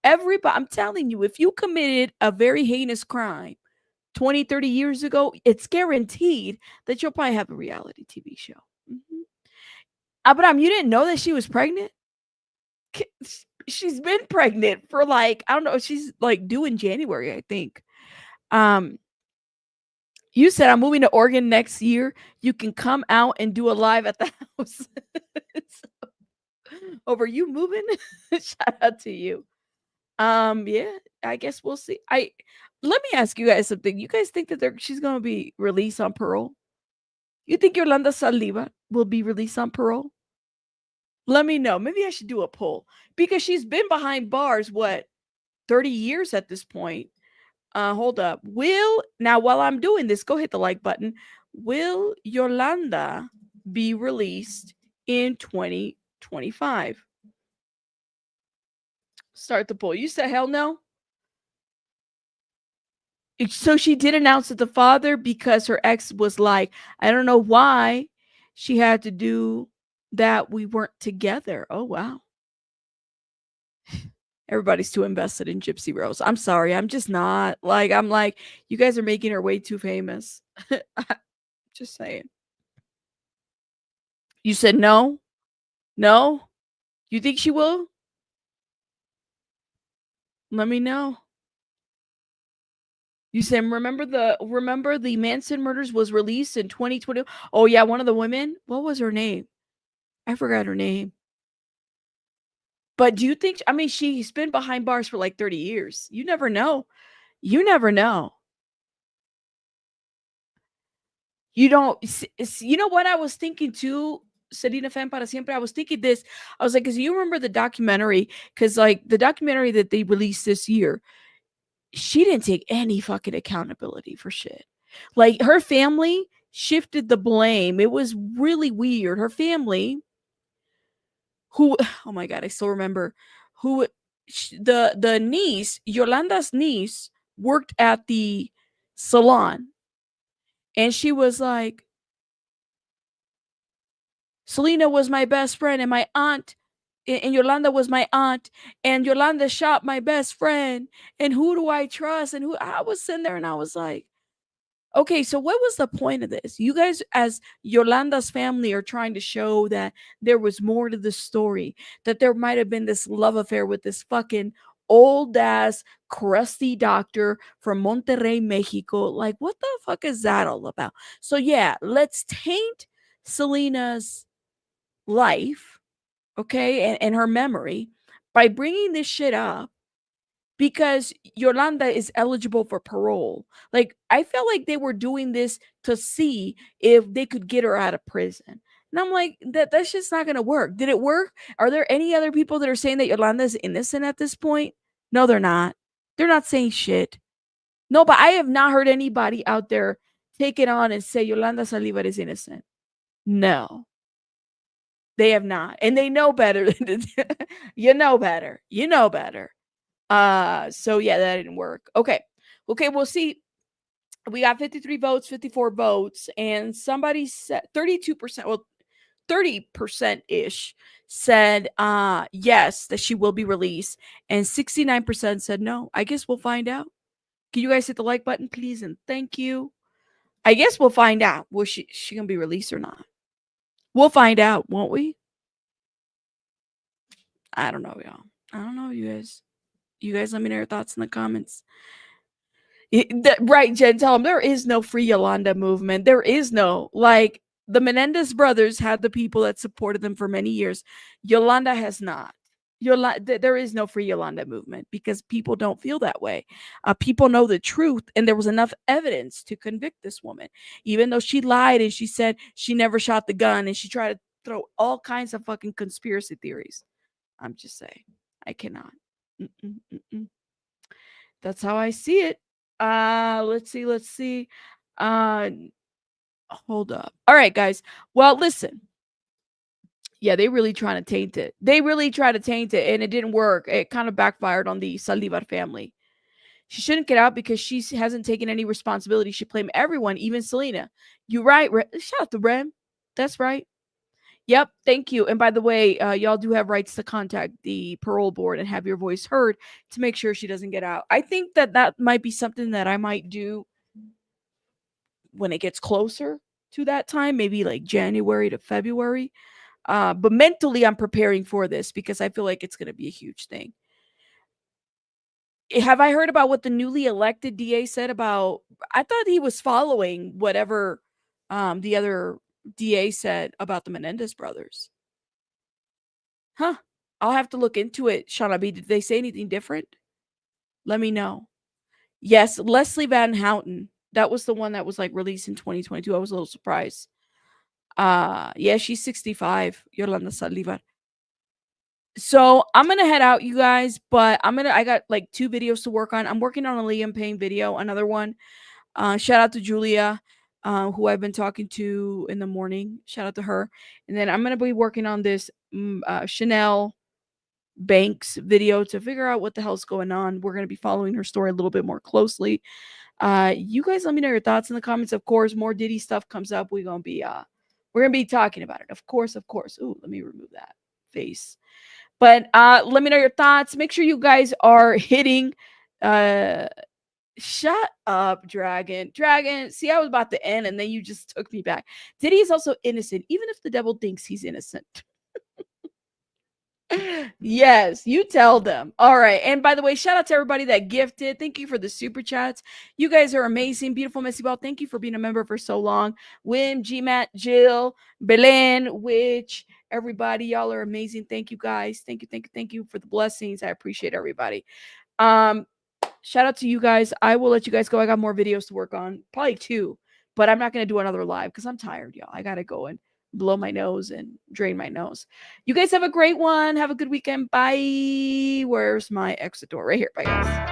Speaker 1: Everybody, I'm telling you, if you committed a very heinous crime 20, 30 years ago, it's guaranteed that you'll probably have a reality TV show. Abraham, you didn't know that she was pregnant? she's been pregnant for like, I don't know, she's like due in January, I think. You said I'm moving to Oregon next year. You can come out and do a live at the house. Over you moving? Shout out to you. Yeah, I guess we'll see. Let me ask you guys something. You guys think that she's gonna be released on parole? You think Yolanda Saldívar will be released on parole? Let me know. Maybe I should do a poll because she's been behind bars, what, 30 years at this point. Hold up. Now while I'm doing this, go hit the like button. Will Yolanda be released in 2025? Start the poll. You said hell no? So she did announce it to father because her ex was like, I don't know why she had to do that. We weren't together. Oh, wow. Everybody's too invested in Gypsy Rose. I'm sorry. I'm just not. I'm like, you guys are making her way too famous. Just saying. You said no? No? You think she will? Let me know. You said remember the Manson murders was released in 2020. Oh yeah, one of the women. What was her name? I forgot her name. But do you think? I mean, she's been behind bars for like 30 years. You never know. You never know. You don't. You know what I was thinking too, Selena Fan para Siempre. I was thinking this. I was like, because you remember the documentary? Because like the documentary that they released this year, she didn't take any fucking accountability for shit. Like her family shifted the blame. It was really weird. Her family, who, oh my god, I still remember who the niece, Yolanda's niece, worked at the salon, and she was like, Selena was my best friend, and my aunt, and Yolanda was my aunt, and Yolanda shot my best friend, and who do I trust? And who I was sitting there and I was like, okay, so what was the point of this? You guys, as Yolanda's family, are trying to show that there was more to the story, that there might have been this love affair with this fucking old ass crusty doctor from Monterrey, Mexico. Like, what the fuck is that all about? So yeah, let's taint Selena's life, okay, and her memory by bringing this shit up because Yolanda is eligible for parole. Like, I felt like they were doing this to see if they could get her out of prison. And I'm like, that's just not going to work. Did it work? Are there any other people that are saying that Yolanda is innocent at this point? No, they're not. They're not saying shit. No, but I have not heard anybody out there take it on and say Yolanda Saldívar is innocent. No. They have not. And they know better. You know better. You know better. So yeah, that didn't work. Okay, we'll see. We got 53 votes, 54 votes, and somebody said 32%, well, 30% ish said yes, that she will be released, and 69% said no. I guess we'll find out. Can you guys hit the like button, please? And thank you. I guess we'll find out. Will she gonna be released or not? We'll find out, won't we? I don't know, y'all. I don't know, you guys. You guys let me know your thoughts in the comments. Right, Jen, tell them there is no free Yolanda movement. There is no, like, the Menendez brothers had the people that supported them for many years. Yolanda has not. There is no free Yolanda movement because people don't feel that way. People know the truth, and there was enough evidence to convict this woman, even though she lied and she said she never shot the gun and she tried to throw all kinds of fucking conspiracy theories. I'm just saying, I cannot. That's how I see it. Let's see. Hold up. All right, guys. Well, listen. Yeah, they really trying to taint it. They really tried to taint it, and it didn't work. It kind of backfired on the Saldívar family. She shouldn't get out because she hasn't taken any responsibility. She blamed everyone, even Selena. You right. Shout out to Rem. That's right. Yep, thank you. And by the way, y'all do have rights to contact the parole board and have your voice heard to make sure she doesn't get out. I think that might be something that I might do when it gets closer to that time, maybe like January to February. But mentally, I'm preparing for this because I feel like it's going to be a huge thing. Have I heard about what the newly elected DA said about? I thought he was following whatever the other DA said about the Menendez brothers. Huh. I'll have to look into it. Shauna B, did they say anything different? Let me know. Yes, Leslie Van Houten. That was the one that was like released in 2022. I was a little surprised. Yeah, she's 65. Yolanda Salivar. So I'm gonna head out, you guys, but I got like 2 videos to work on. I'm working on a Liam Payne video, another one. Shout out to Julia, who I've been talking to in the morning. Shout out to her. And then I'm gonna be working on this Chanel Banks video to figure out what the hell's going on. We're gonna be following her story a little bit more closely. You guys let me know your thoughts in the comments. Of course, more Diddy stuff comes up. We're gonna be talking about it. Of course. Ooh, let me remove that face. But let me know your thoughts. Make sure you guys are hitting shut up, Dragon. See, I was about to end and then you just took me back. Diddy is also innocent, even if the devil thinks he's innocent. Yes, you tell them. All right. And by the way, shout out to everybody that gifted. Thank you for the super chats. You guys are amazing. Beautiful Messy Ball. Thank you for being a member for so long. Wim, GMAT, Jill, Belen, Witch, everybody. Y'all are amazing. Thank you guys. Thank you for the blessings. I appreciate everybody. Shout out to you guys. I will let you guys go. I got more videos to work on, probably 2, but I'm not going to do another live because I'm tired, y'all. I got to go and blow my nose and drain my nose. You guys have a great one. Have a good weekend. Bye. Where's my exit door? Right here. Bye, guys.